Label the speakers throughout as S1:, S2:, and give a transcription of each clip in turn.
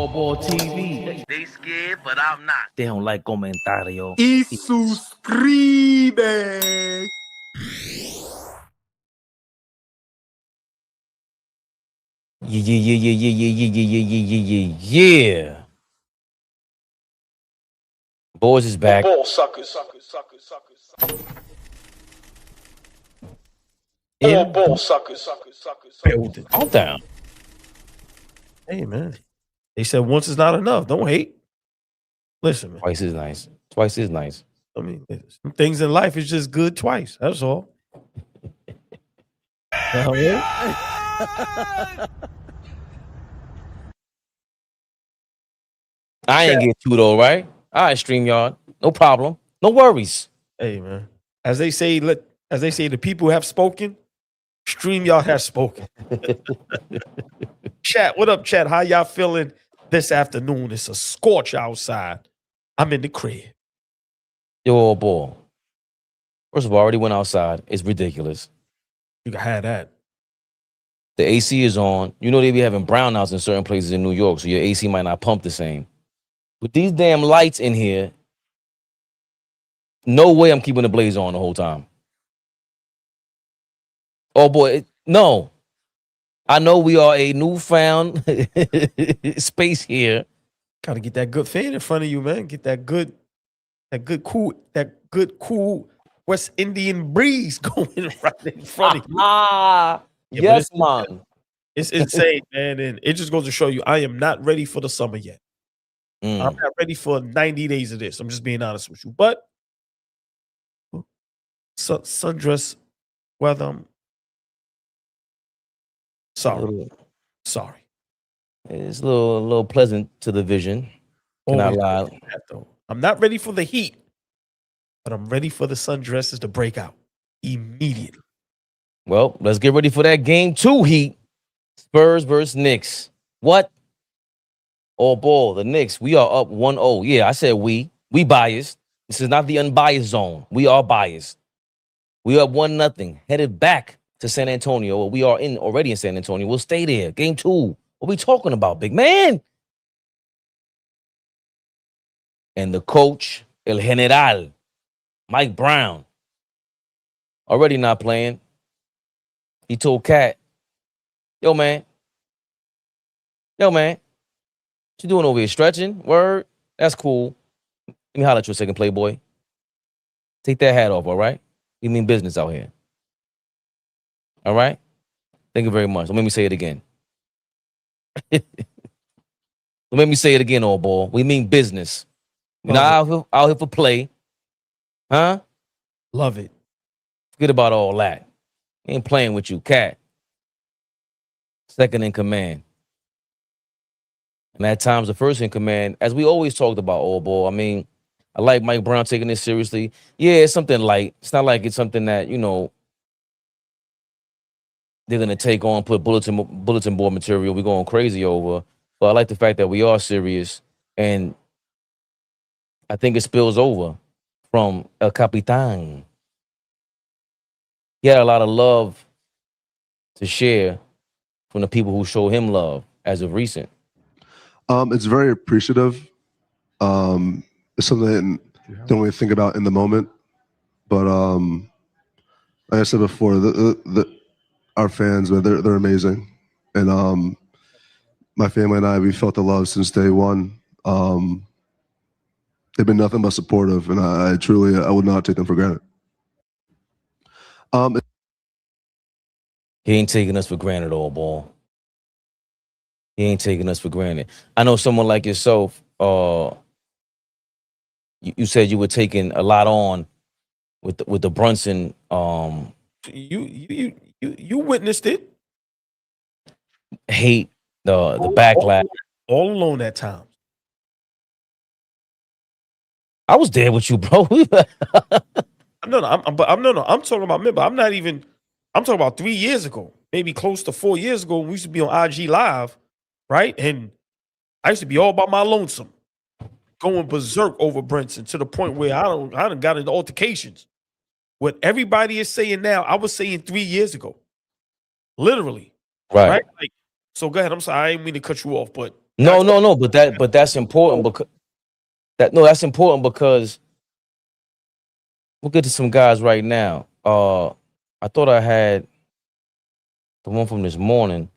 S1: AllBall TV.
S2: They scared, but I'm not.
S1: They don't like comentario.
S3: Y suscribe.
S1: Yeah. Boys is back.
S3: Ball suckers. All ball suckers.
S1: Building. Calm down.
S4: Hey, man. They said once is not enough. Don't hate. Listen, man.
S1: Twice is nice. Twice is nice.
S4: I mean, some things in life is just good twice. That's all.
S1: I ain't get two though, right? All right, StreamYard. No problem. No worries.
S4: Hey, man. As they say, the people have spoken. StreamYard has spoken. Chat, what up, chat? How y'all feeling this afternoon? It's a scorch outside. I'm in the crib.
S1: Yo, boy. First of all, I already went outside. It's ridiculous.
S4: You can have that.
S1: The AC is on. You know they be having brownouts in certain places in New York, so your AC might not pump the same. With these damn lights in here, no way I'm keeping the blaze on the whole time. Oh boy, no. I know we are a newfound space here.
S4: Gotta get that good fan in front of you, man. Get that good cool West Indian breeze going right in front of you.
S1: Yes, man.
S4: It's insane, man. And it just goes to show you I am not ready for the summer yet. I'm not ready for 90 days of this. I'm just being honest with you. But sundress weather, I'm sorry.
S1: It's a little pleasant to the vision. Not lie.
S4: I'm not ready for the heat, but I'm ready for the sundresses to break out immediately.
S1: Well, let's get ready for that game 2 heat. Spurs versus Knicks. What? Oh, ball, the Knicks. We are up 1-0. Yeah, I said we. We biased. This is not the unbiased zone. We are biased. We up 1-0. Headed back to San Antonio. We are already in San Antonio. We'll stay there. Game 2. What we talking about, big man? And the coach, El General, Mike Brown, already not playing. He told Cat, yo, man, what you doing over here? Stretching? Word? That's cool. Let me holler at you a second, Playboy. Take that hat off, all right? We mean business out here. All right? Thank you very much. Don't make me say it again. Don't make me say it again, old ball. We mean business. We're not out here for play. Huh?
S4: Love it.
S1: Forget about all that. Ain't playing with you, Cat. Second in command. And at times, the first in command, as we always talked about, old ball. I mean, I like Mike Brown taking this seriously. Yeah, it's something light. It's not like it's something that, you know, they're going to take on, put bulletin board material. We're going crazy over. But I like the fact that we are serious. And I think it spills over from El Capitan. He had a lot of love to share from the people who show him love as of recent.
S5: It's very appreciative. It's something I don't really think about in the moment. But like I said before, our fans, they're amazing. And my family and I, we felt the love since day one. They've been nothing but supportive, and I truly would not take them for granted.
S1: He ain't taking us for granted, old ball. He ain't taking us for granted. I know someone like yourself, you said you were taking a lot on with the Brunson.
S4: You witnessed it.
S1: Hate, the backlash.
S4: All alone at times.
S1: I was there with you, bro.
S4: I'm talking about, remember, I'm talking about 3 years ago, maybe close to 4 years ago, when we used to be on IG Live, right? And I used to be all by my lonesome, going berserk over Brunson to the point where I done got into altercations. What everybody is saying now, I was saying 3 years ago. Literally.
S1: Right?
S4: Like, so go ahead. I'm sorry, I didn't mean to cut you off, but
S1: No. But that's important because that's important because we'll get to some guys right now. I thought I had the one from this morning.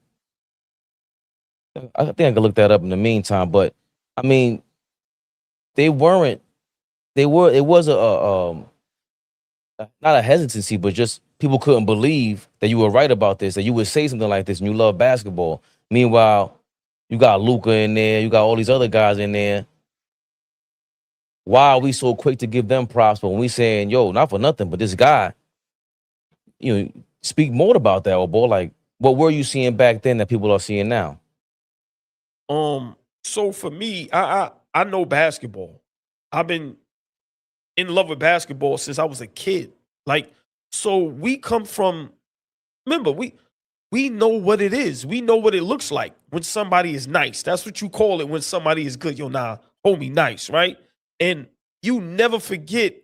S1: I think I could look that up in the meantime. But I mean, they weren't. It was not a hesitancy, but just people couldn't believe that you were right about this, that you would say something like this and you love basketball. Meanwhile, you got Luka in there, you got all these other guys in there. Why are we so quick to give them props? But when we saying, yo, not for nothing, but this guy, speak more about that, AllBall. Like, what were you seeing back then that people are seeing now?
S4: So for me, I know basketball. I've been in love with basketball since I was a kid. Like, so we come from, remember, we know what it is. We know what it looks like when somebody is nice. That's what you call it when somebody is good. Yo, nah, homie, nice, right? And you never forget,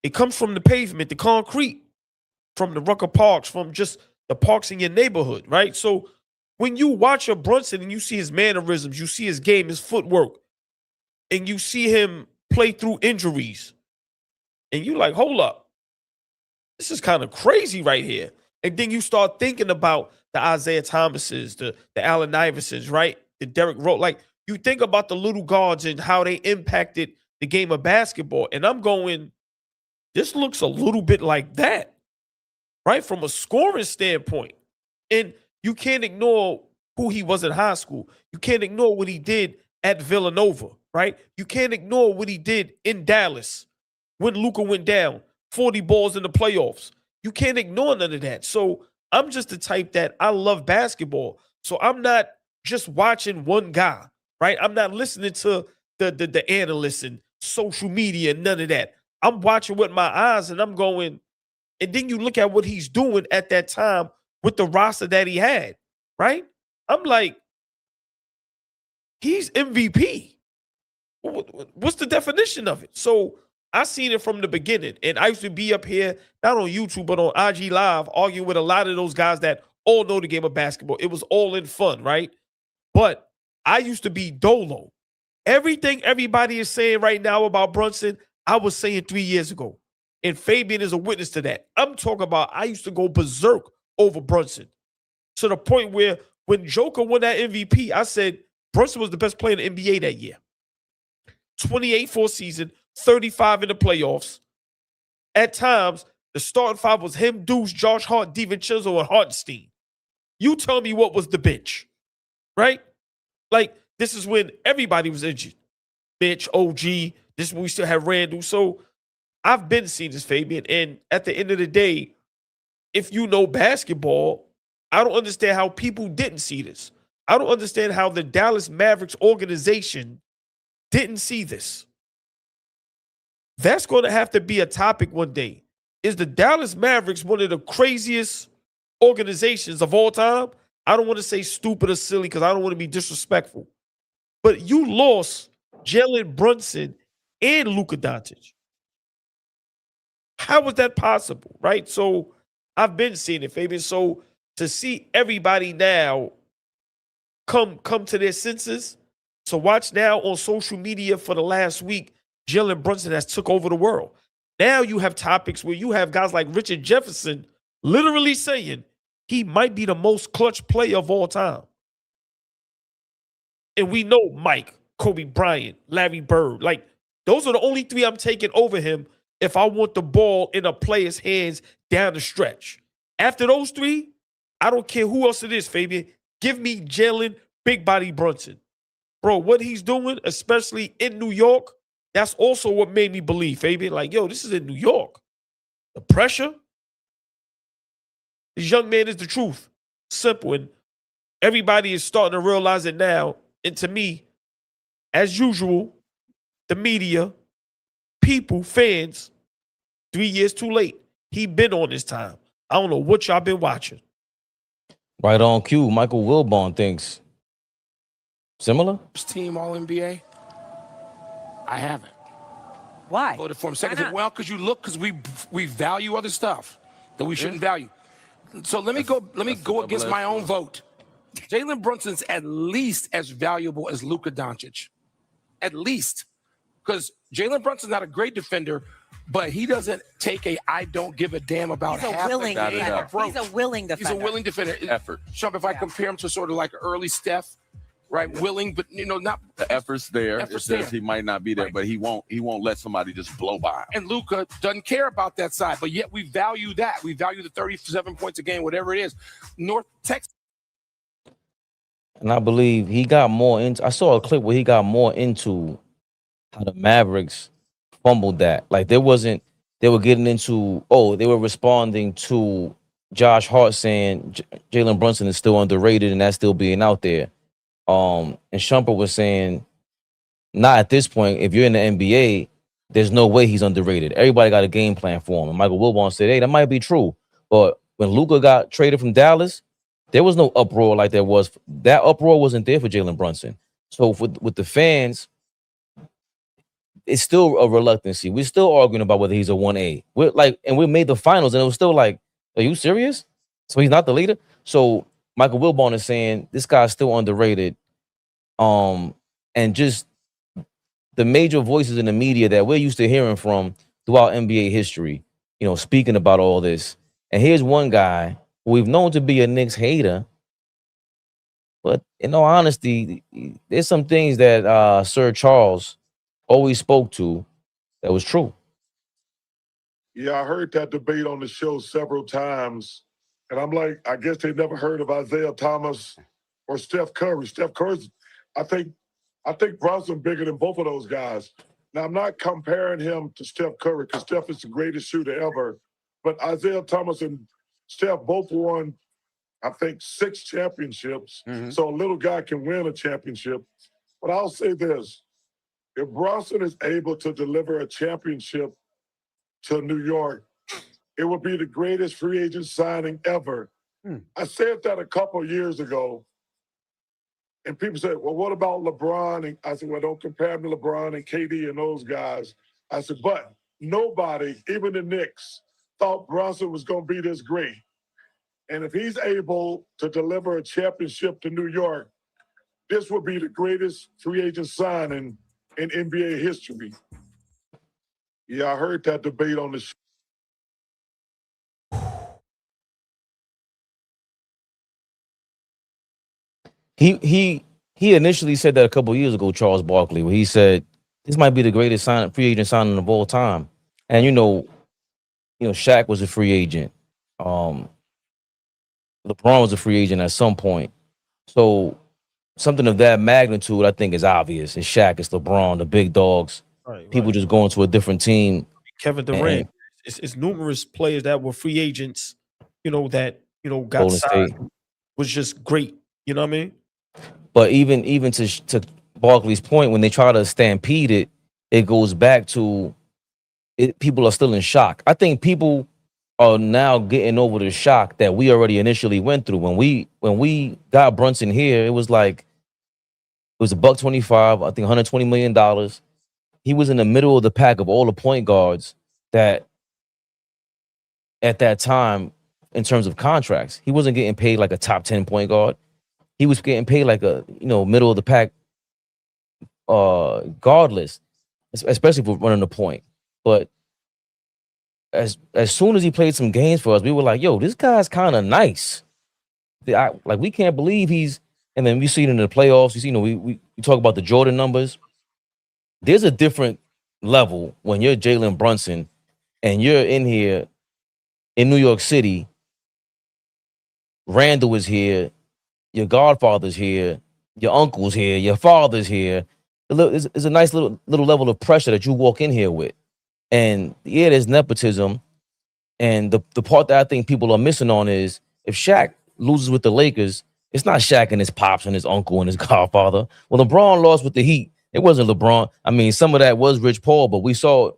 S4: it comes from the pavement, the concrete, from the Rucker Parks, from just the parks in your neighborhood, right? So when you watch a Brunson and you see his mannerisms, you see his game, his footwork, and you see him play through injuries, and you like, hold up, this is kind of crazy right here. And then you start thinking about the Isaiah Thomases, the Allen Iversons, right? The Derrick Rose. Like, you think about the little guards and how they impacted the game of basketball. And I'm going, this looks a little bit like that, right? From a scoring standpoint. And you can't ignore who he was in high school. You can't ignore what he did at Villanova, right? You can't ignore what he did in Dallas when Luka went down, 40 balls in the playoffs. You can't ignore none of that. So I'm just the type that I love basketball. So I'm not just watching one guy, right? I'm not listening to the analysts and social media and none of that. I'm watching with my eyes and I'm going, and then you look at what he's doing at that time with the roster that he had, right? I'm like, he's MVP. What's the definition of it? So I seen it from the beginning. And I used to be up here, not on YouTube, but on IG Live, arguing with a lot of those guys that all know the game of basketball. It was all in fun, right? But I used to be dolo. Everything everybody is saying right now about Brunson, I was saying 3 years ago. And Fabian is a witness to that. I'm talking about I used to go berserk over Brunson to the point where when Joker won that MVP, I said Brunson was the best player in the NBA that year. 28 for a season, 35 in the playoffs. At times, the starting five was him, Deuce, Josh Hart, DiVincenzo, and Hartenstein. You tell me what was the bench, right? Like, this is when everybody was injured. Bench, OG, this is when we still have Randall. So I've been seeing this, Fabian, and at the end of the day, if you know basketball, I don't understand how people didn't see this. I don't understand how the Dallas Mavericks organization didn't see this. That's going to have to be a topic one day. Is the Dallas Mavericks one of the craziest organizations of all time? I don't want to say stupid or silly because I don't want to be disrespectful. But you lost Jalen Brunson and Luka Doncic. How was that possible, right? So I've been seeing it, Fabian. So to see everybody now come to their senses. So watch now on social media for the last week, Jalen Brunson has took over the world. Now you have topics where you have guys like Richard Jefferson literally saying he might be the most clutch player of all time. And we know Mike, Kobe Bryant, Larry Bird. Like, those are the only three I'm taking over him if I want the ball in a player's hands down the stretch. After those three, I don't care who else it is, Fabian. Give me Jalen Big Body Brunson. Bro, what he's doing, especially in New York, that's also what made me believe, Fabian. Like, yo, this is in New York. The pressure. This young man is the truth. Simple. And everybody is starting to realize it now. And to me, as usual, the media, people, fans, 3 years too late. He been on this time. I don't know what y'all been watching.
S1: Right on cue. Michael Wilbon thinks similar.
S2: Team All-NBA. I haven't.
S6: Why?
S2: Voted for him second. Well, because we value other stuff that we shouldn't value. So let me go against my own vote. Jalen Brunson's at least as valuable as Luka Doncic. At least. Because Jalen Brunson's not a great defender, but he doesn't take a I don't give a damn about
S6: He's a
S2: half
S6: willing
S2: the game
S6: defender.
S2: approach.
S6: He's a willing defender.
S2: He's a willing defender.
S7: Effort.
S2: Shump, if I compare him to sort of like early Steph, right? Willing, but not
S7: the effort's there.
S2: Effort's
S7: It says
S2: there.
S7: he might not be there,
S2: Right.
S7: but he won't let somebody just blow by him.
S2: and Luka doesn't care about that side, but yet we value that. We value the 37 points a game, whatever it is. North Texas.
S1: And I believe he got more into. I saw a clip where he got more into how the Mavericks fumbled that. Like they were getting into. Oh, they were responding to Josh Hart saying Jalen Brunson is still underrated and that's still being out there. And Shumpert was saying, not at this point. If you're in the NBA, there's no way he's underrated. Everybody got a game plan for him. And Michael Wilbon said, hey, that might be true. But when Luka got traded from Dallas, there was no uproar like there was. That uproar wasn't there for Jalen Brunson. So with the fans, it's still a reluctancy. We're still arguing about whether he's a 1A. We made the finals, and it was still like, are you serious? So he's not the leader? So Michael Wilbon is saying this guy's still underrated. And just the major voices in the media that we're used to hearing from throughout NBA history, speaking about all this. And here's one guy who we've known to be a Knicks hater, but in all honesty, there's some things that Sir Charles always spoke to that was true.
S8: Yeah, I heard that debate on the show several times, and I'm like, I guess they never heard of Isaiah Thomas or Steph Curry. Steph Curry's, I think Brunson bigger than both of those guys. Now, I'm not comparing him to Steph Curry because Steph is the greatest shooter ever, but Isaiah Thomas and Steph both won, I think, 6 championships.
S7: Mhm.
S8: So a little guy can win a championship. But I'll say this. If Brunson is able to deliver a championship to New York, it would be the greatest free agent signing ever. I said that a couple of years ago, and people said, well, what about LeBron? And I said, well, don't compare him to LeBron and KD and those guys. I said, but nobody, even the Knicks, thought Brunson was going to be this great. And if he's able to deliver a championship to New York, this would be the greatest free agent signing in NBA history. Yeah, I heard that debate on the show.
S1: He initially said that a couple years ago, Charles Barkley, where he said this might be the greatest free agent signing of all time. And Shaq was a free agent. LeBron was a free agent at some point. So something of that magnitude, I think, is obvious. It's Shaq, it's LeBron, the big dogs.
S4: Right,
S1: People just going to a different team.
S4: Kevin Durant. It's numerous players that were free agents, that got
S1: Golden
S4: signed.
S1: State.
S4: Was just great. You know what I mean?
S1: But even to Barkley's point, when they try to stampede it, it goes back to people are still in shock. I think people are now getting over the shock that we already initially went through. When we got Brunson here, it was $125, I think $120 million. He was in the middle of the pack of all the point guards that at that time, in terms of contracts, he wasn't getting paid like a top 10 point guard. He was getting paid like a middle of the pack guardless, especially for running the point. But as soon as he played some games for us, we were like, yo, this guy's kind of nice. We can't believe he's, and then we see it in the playoffs. You see, we talk about the Jordan numbers. There's a different level when you're Jalen Brunson and you're in here in New York City. Randall is here, your godfather's here, your uncle's here, your father's here. It's a nice little level of pressure that you walk in here with. And yeah, there's nepotism. And the part that I think people are missing on is if Shaq loses with the Lakers, it's not Shaq and his pops and his uncle and his godfather. Well, LeBron lost with the Heat. It wasn't LeBron. I mean, some of that was Rich Paul, but we saw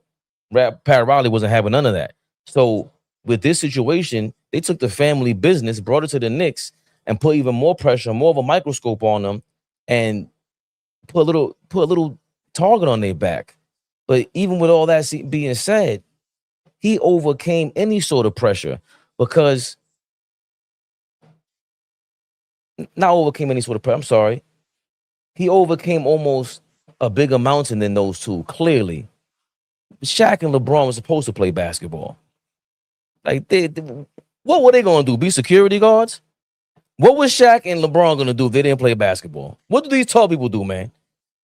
S1: Pat Riley wasn't having none of that. So with this situation, they took the family business, brought it to the Knicks, and put even more pressure, more of a microscope on them, and put a little target on their back. But even with all that being said, he overcame any sort of pressure because not overcame any sort of pressure. I'm sorry. He overcame almost a bigger mountain than those two, clearly. Shaq and LeBron were supposed to play basketball. Like, what were they going to do? Be security guards? What was Shaq and LeBron going to do if they didn't play basketball? What do these tall people do, man?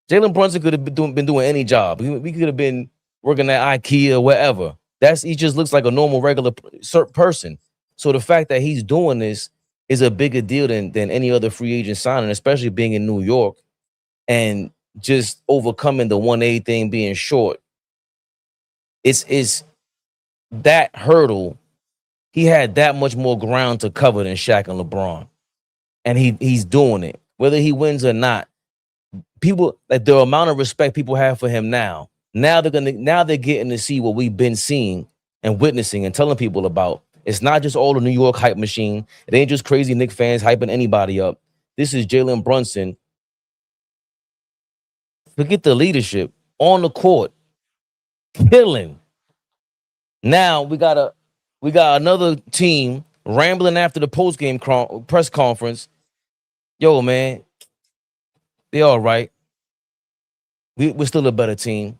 S1: Jalen Brunson could have been doing any job. We could have been working at IKEA or wherever. He just looks like a normal, regular person. So the fact that he's doing this is a bigger deal than any other free agent signing, especially being in New York and just overcoming the 1A thing being short. It's that hurdle. He had that much more ground to cover than Shaq and LeBron. And he's doing it. Whether he wins or not, people, like, the amount of respect people have for him now they're getting to see what we've been seeing and witnessing and telling people about. It's not just all the New York hype machine. It ain't just crazy Knicks fans hyping anybody up. This is Jalen Brunson. Forget the leadership on the court, killing. Now we got another team rambling after the post-game press conference. Yo, man, they all right. We're still a better team.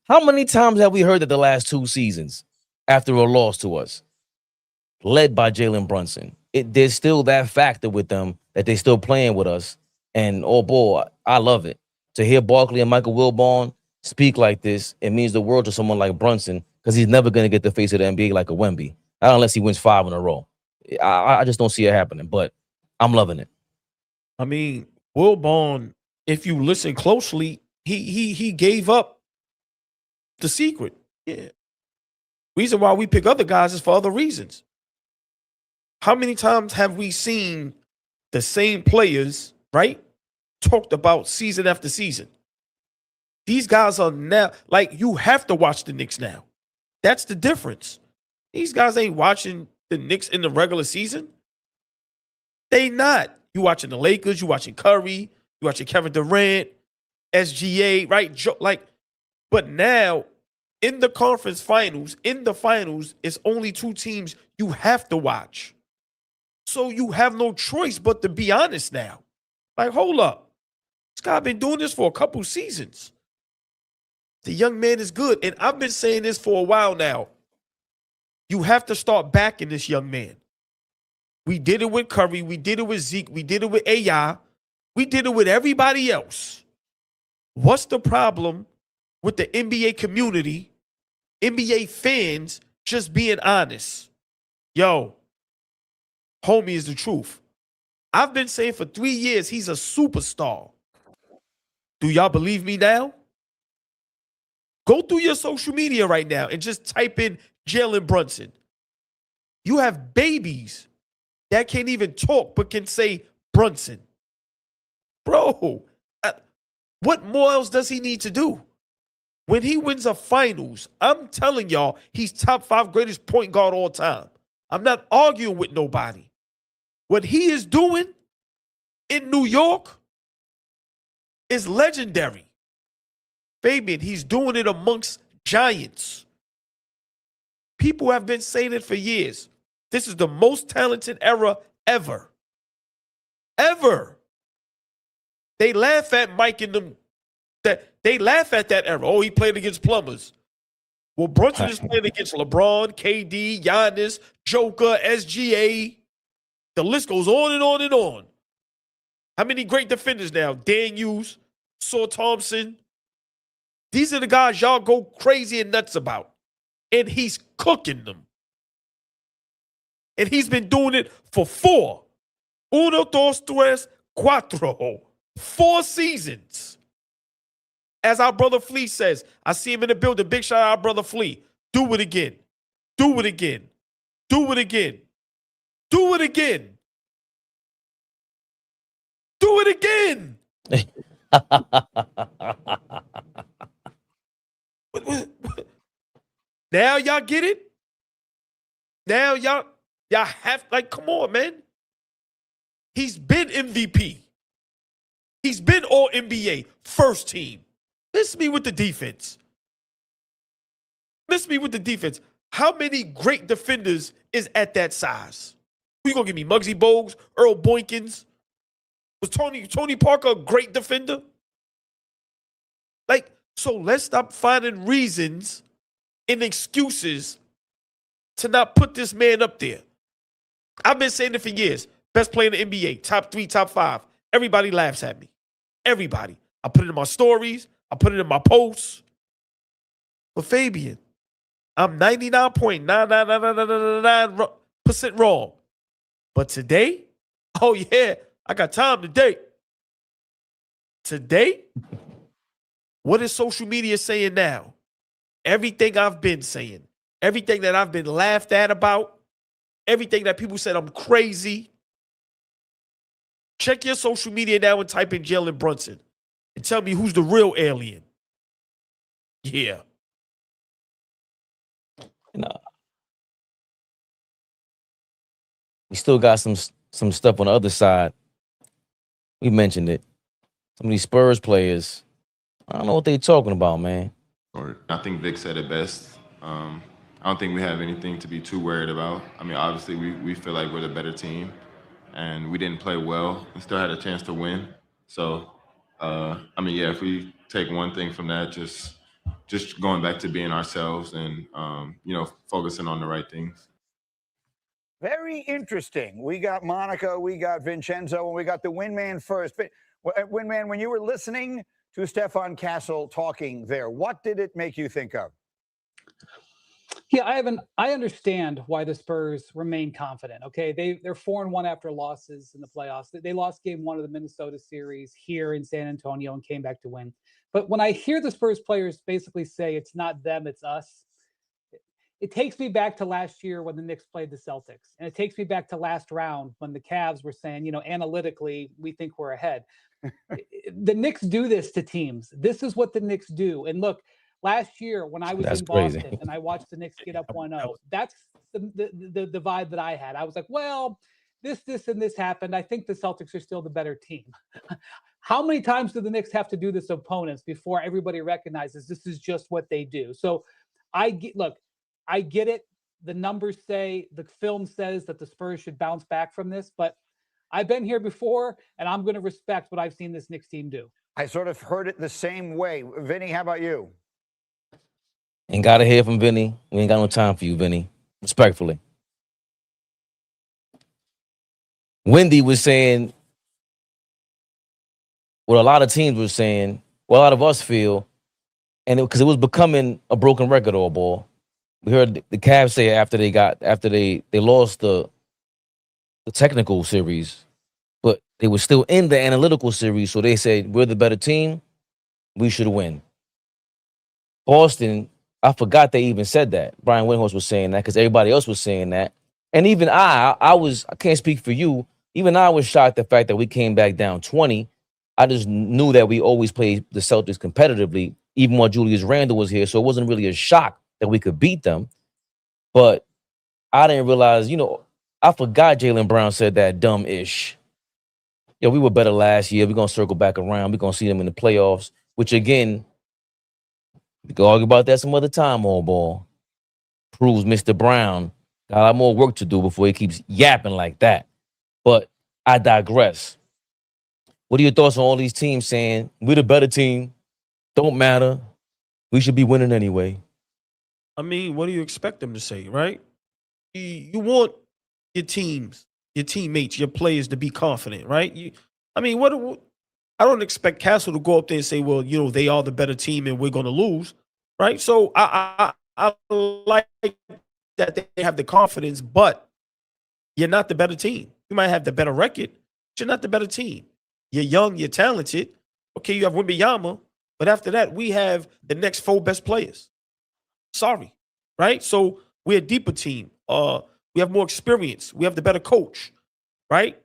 S1: How many times have we heard that the last 2 seasons after a loss to us? Led by Jalen Brunson. There's still that factor with them that they're still playing with us. And, oh, boy, I love it. To hear Barkley and Michael Wilbon speak like this, it means the world to someone like Brunson, because he's never going to get the face of the NBA like a Wemby. Not unless he wins 5 in a row. I just don't see it happening, but I'm loving it.
S4: I mean, Wilbon, if you listen closely, he gave up the secret. Yeah. Reason why we pick other guys is for other reasons. How many times have we seen the same players, right, talked about season after season? These guys are now, like, you have to watch the Knicks now. That's the difference. These guys ain't watching the Knicks in the regular season. They not. You watching the Lakers, you watching Curry, you watching Kevin Durant, SGA, right? Like, but now in the conference finals, it's only 2 teams you have to watch. So you have no choice but to be honest now. Like, hold up. This guy been doing this for a couple seasons. The young man is good. And I've been saying this for a while now. You have to start backing this young man. We did it with Curry. We did it with Zeke. We did it with AI. We did it with everybody else. What's the problem with the NBA community, NBA fans, just being honest? Yo, homie is the truth. I've been saying for 3 years he's a superstar. Do y'all believe me now? Go through your social media right now and just type in Jalen Brunson. You have babies that can't even talk but can say Brunson. Bro, what more else does he need to do? When he wins a finals, I'm telling y'all, he's top 5 greatest point guard all time. I'm not arguing with nobody. What he is doing in New York is legendary. Fabian, he's doing it amongst giants. People have been saying it for years. This is the most talented era ever. Ever. They laugh at Mike and them. They laugh at that era. Oh, he played against plumbers. Well, Brunson is playing against LeBron, KD, Giannis, Joker, SGA. The list goes on and on and on. How many great defenders now? Dan Hughes, Saw Thompson. These are the guys y'all go crazy and nuts about. And he's cooking them. And he's been doing it for 4. 1, 2, 3, 4. 4 seasons. As our brother Flea says, I see him in the building. Big shout out our brother Flea. Do it again. Do it again. Do it again. Do it again. Do it again. Now y'all get it? Now y'all have, like, come on, man. He's been MVP. He's been all NBA, first team. Miss me with the defense. Miss me with the defense. How many great defenders is at that size? Who you gonna give me? Muggsy Bogues, Earl Boykins? Was Tony Parker a great defender? Like, so let's stop finding reasons and excuses to not put this man up there. I've been saying it for years. Best player in the NBA, top 3, top 5. Everybody laughs at me. Everybody. I put it in my stories. I put it in my posts. But Fabian, I'm 99.99999% wrong. But today, oh yeah, I got time today. Today, what is social media saying now? Everything I've been saying, everything that I've been laughed at about, everything that people said I'm crazy. Check your social media now and type in Jalen Brunson and tell me who's the real alien. Yeah.
S1: Nah. We still got some stuff on the other side. We mentioned it. Some of these Spurs players, I don't know what they talking about, man.
S6: Or I think Vic said it best. I don't think we have anything to be too worried about. I mean, obviously, we feel like we're the better team, and we didn't play well and still had a chance to win. So, I mean, yeah, if we take one thing from that, just going back to being ourselves and, focusing on the right things.
S9: Very interesting. We got Monica, we got Vincenzo, and we got the Windman first. But Windman, when you were listening to Stefan Castle talking there, what did it make you think of?
S10: Yeah, I understand why the Spurs remain confident. Okay, they're 4-1 after losses in the playoffs. They lost game 1 of the Minnesota series here in San Antonio and came back to win. But when I hear the Spurs players basically say it's not them, it's us, it takes me back to last year when the Knicks played the Celtics. And it takes me back to last round when the Cavs were saying, analytically, we think we're ahead. The Knicks do this to teams. This is what the Knicks do. And look, last year when I was in Boston and I watched the Knicks get up 1-0, that's the vibe that I had. I was like, well, this, and this happened. I think the Celtics are still the better team. How many times do the Knicks have to do this to opponents before everybody recognizes this is just what they do? So I get it. The numbers say, the film says that the Spurs should bounce back from this, but I've been here before, and I'm going to respect what I've seen this Knicks team do.
S9: I sort of heard it the same way. Vinny, how about you?
S1: Ain't got to hear from Vinny. We ain't got no time for you, Vinny. Respectfully. Wendy was saying what a lot of teams were saying, what a lot of us feel, and because it was becoming a broken record, all ball. We heard the Cavs say after they lost the technical series, but they were still in the analytical series, so they said we're the better team, we should win. Boston, I forgot they even said that. Brian Windhorst was saying that because everybody else was saying that, and even I can't speak for you. Even I was shocked the fact that we came back down 20. I just knew that we always played the Celtics competitively, even while Julius Randle was here, so it wasn't really a shock that we could beat them. But I didn't realize, I forgot Jaylen Brown said that dumb-ish. We were better last year. We're going to circle back around. We're going to see them in the playoffs, which, again, we can argue about that some other time, all ball. Proves Mr. Brown got a lot more work to do before he keeps yapping like that. But I digress. What are your thoughts on all these teams saying, we're the better team, don't matter, we should be winning anyway?
S4: I mean, what do you expect them to say, right? You want your teams, your teammates, your players to be confident, right? I don't expect Castle to go up there and say, well, they are the better team and we're going to lose, right? So I like that they have the confidence, but you're not the better team. You might have the better record, but you're not the better team. You're young, you're talented. Okay, you have Wembanyama, but after that, we have the next 4 best players. Sorry, right? So we're a deeper team. We have more experience. We have the better coach, right?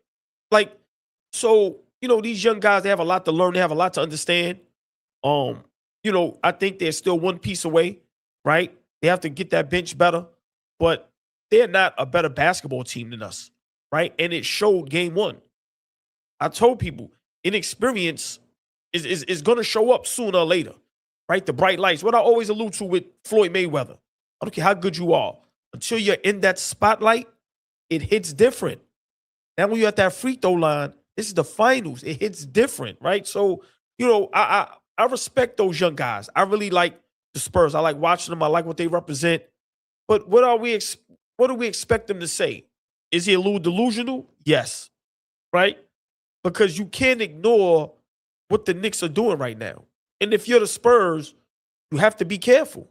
S4: These young guys, they have a lot to learn. They have a lot to understand. I think they're still one piece away, right? They have to get that bench better, but they're not a better basketball team than us, right? And it showed game 1. I told people, inexperience is going to show up sooner or later, right? The bright lights. What I always allude to with Floyd Mayweather. I don't care how good you are. Until you're in that spotlight, it hits different. Now when you're at that free throw line, this is the finals. It hits different, right? So, you know, I respect those young guys. I really like the Spurs. I like watching them. I like what they represent. But what do we expect them to say? Is he a little delusional? Yes. Right? Because you can't ignore what the Knicks are doing right now. And if you're the Spurs, you have to be careful.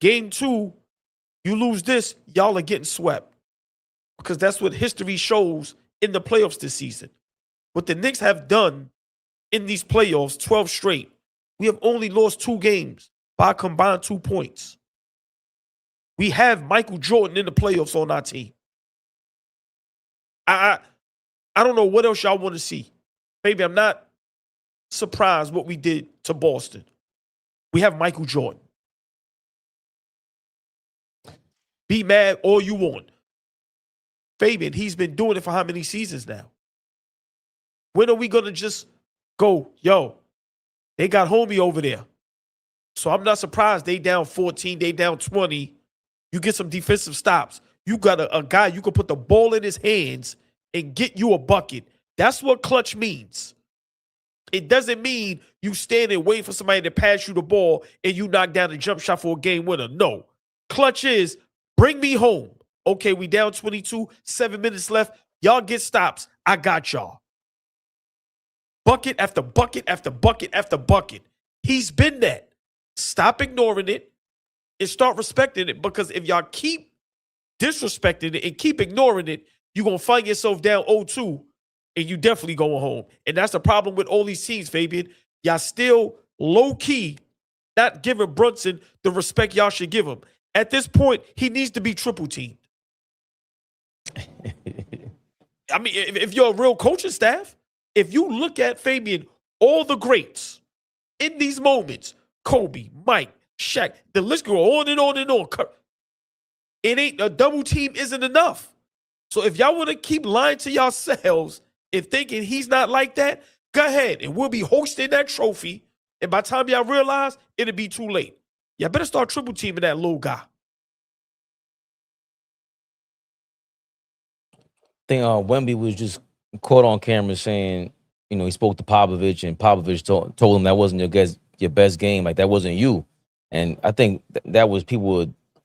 S4: Game 2, you lose this, y'all are getting swept. Because that's what history shows in the playoffs this season. What the Knicks have done in these playoffs, 12 straight, we have only lost 2 games by a combined 2 points. We have Michael Jordan in the playoffs on our team. I don't know what else y'all want to see. Maybe I'm not surprised what we did to Boston. We have Michael Jordan. Be mad all you want. Fabian, he's been doing it for how many seasons now? When are we going to just go, yo, they got homie over there. So I'm not surprised they down 14, they down 20. You get some defensive stops. You got a guy you can put the ball in his hands and get you a bucket. That's what clutch means. It doesn't mean you stand and wait for somebody to pass you the ball and you knock down a jump shot for a game winner. No. Clutch is bring me home. Okay, we down 22, 7 minutes left. Y'all get stops. I got y'all. Bucket after bucket after bucket after bucket. He's been that. Stop ignoring it and start respecting it, because if y'all keep disrespecting it and keep ignoring it, you're going to find yourself down 0-2 and you definitely going home. And that's the problem with all these teams, Fabian. Y'all still low-key not giving Brunson the respect y'all should give him. At this point, he needs to be triple-teamed. I mean, if you're a real coaching staff, if you look at, Fabian, all the greats in these moments, Kobe, Mike, Shaq, the list goes on and on and on. It ain't, a double team isn't enough. So if y'all want to keep lying to yourselves and thinking he's not like that, go ahead and we'll be hosting that trophy. And by the time y'all realize, it'll be too late. Y'all better start triple teaming that little guy.
S1: I think Wemby was just caught on camera saying, you know, he spoke to Popovich and Popovich told him that wasn't your best game. Like, that wasn't you. And I think that was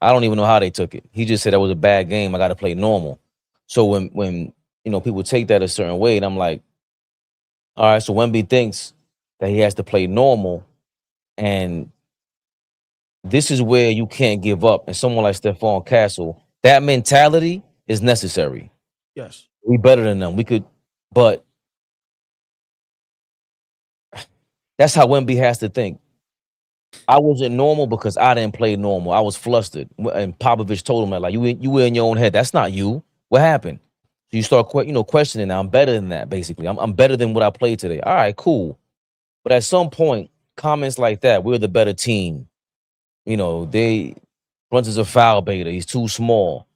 S1: I don't even know how they took it. He just said that was a bad game. I got to play normal. So when you know, people take that a certain way, and I'm like, all right, so Wemby thinks that he has to play normal. And this is where you can't give up. And someone like Stephon Castle, that mentality is necessary.
S4: Yes.
S1: We better than them. We could, but that's how Wemby has to think. I wasn't normal because I didn't play normal. I was flustered. And Popovich told him that, like, you were in your own head. That's not you. What happened? So you start questioning. Now I'm better than that, basically. I'm better than what I played today. All right, cool. But at some point, comments like that, we're the better team. You know, Brunson's a foul baiter. He's too small.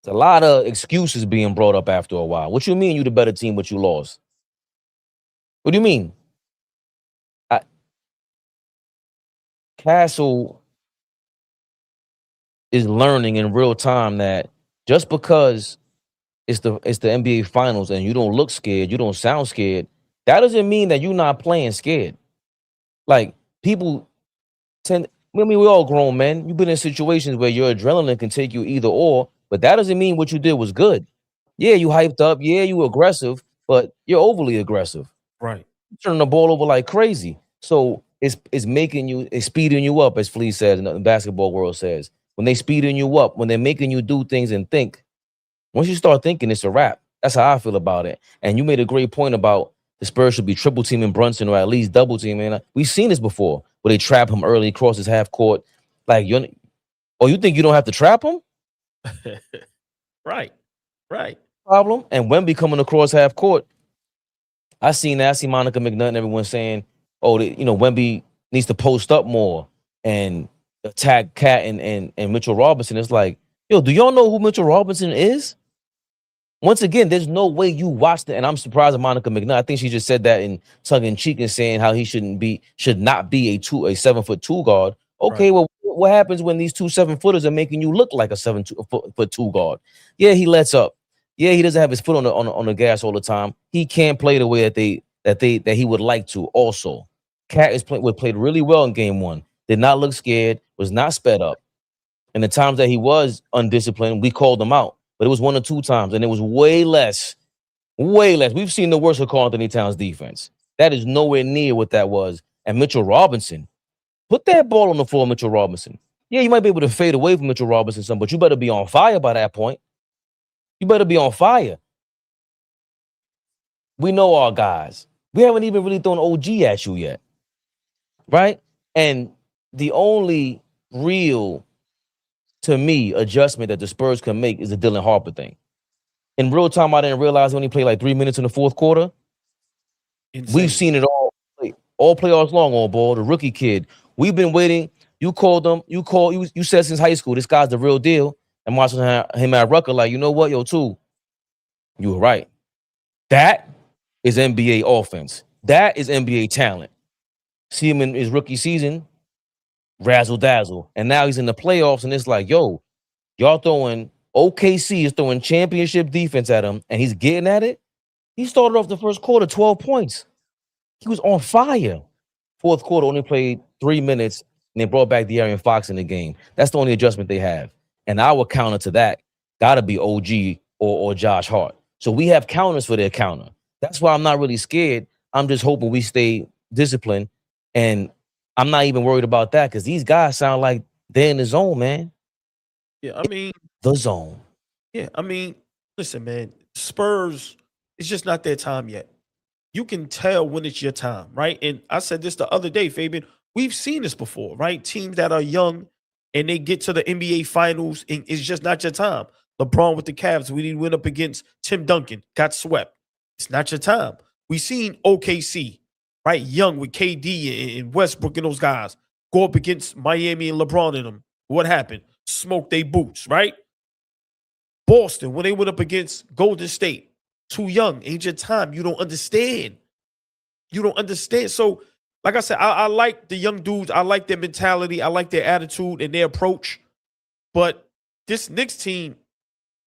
S1: There's a lot of excuses being brought up after a while. What you mean you the better team, but you lost? What do you mean? Castle is learning in real time that just because it's the NBA Finals and you don't look scared, you don't sound scared, that doesn't mean that you're not playing scared. Like, people tend, I mean, we're all grown men. You've been in situations where your adrenaline can take you either or, but that doesn't mean what you did was good. Yeah, you hyped up. Yeah, you were aggressive, but you're overly aggressive.
S4: Right.
S1: You're turning the ball over like crazy. So it's speeding you up, as Flea says, and the basketball world says. When they speeding you up, when they're making you do things and think, once you start thinking, it's a wrap. That's how I feel about it. And you made a great point about the Spurs should be triple teaming Brunson or at least double teaming. We've seen this before, where they trap him early, cross his half court. Like, you think you don't have to trap him?
S4: Right.
S1: Problem. And Wemby coming across half court, I see Monica McNutt and everyone saying, Wemby needs to post up more and attack Cat and Mitchell Robinson. It's like, yo, do y'all know who Mitchell Robinson is? Once again, there's no way you watched it, and I'm surprised at Monica McNutt. I think she just said that in tongue in cheek and saying how he should not be a 7'2" guard. Okay, right. Well, what happens when these 2 7-footers are making you look like a 7'2" guard? Yeah, he lets up. Yeah, he doesn't have his foot on the gas all the time. He can't play the way that he would like to. Also, Cat played really well in game 1. Did not look scared. Was not sped up. And the times that he was undisciplined, we called him out. But it was 1 or 2 times, and it was way less. Way less. We've seen the worst of Karl Anthony Towns' defense. That is nowhere near what that was. And Mitchell Robinson, put that ball on the floor, Mitchell Robinson. Yeah, you might be able to fade away from Mitchell Robinson some, but you better be on fire by that point. You better be on fire. We know our guys. We haven't even really thrown OG at you yet, right? And the only real, to me, adjustment that the Spurs can make is the Dylan Harper thing. In real time, I didn't realize he only played like 3 minutes in the fourth quarter.
S4: Insane.
S1: We've seen it all playoffs long, AllBall, the rookie kid. We've been waiting. You called him. You said since high school, this guy's the real deal. And watching him at Rucker, like, you know what, yo, too, you were right. That is NBA offense. That is NBA talent. See him in his rookie season, razzle dazzle, and now he's in the playoffs, and it's like, yo, y'all throwing. OKC is throwing championship defense at him, and he's getting at it. He started off the first quarter, 12 points. He was on fire. Fourth quarter, only played 3 minutes, and they brought back De'Aaron Fox in the game. That's the only adjustment they have. And our counter to that got to be OG or Josh Hart. So we have counters for their counter. That's why I'm not really scared. I'm just hoping we stay disciplined, and I'm not even worried about that because these guys sound like they're in the zone, man.
S4: Yeah, I mean,
S1: the zone.
S4: Yeah, I mean, listen, man, Spurs, it's just not their time yet. You can tell when it's your time, right? And I said this the other day, Fabian. We've seen this before, right? Teams that are young and they get to the NBA Finals, and it's just not your time. LeBron with the Cavs, we went up against Tim Duncan, got swept. It's not your time. We seen OKC, right? Young with KD and Westbrook and those guys go up against Miami and LeBron and them. What happened? Smoke they boots, right? Boston, when they went up against Golden State, too young, ain't your time. You don't understand. You don't understand. So, like I said, I like the young dudes. I like their mentality. I like their attitude and their approach. But this Knicks team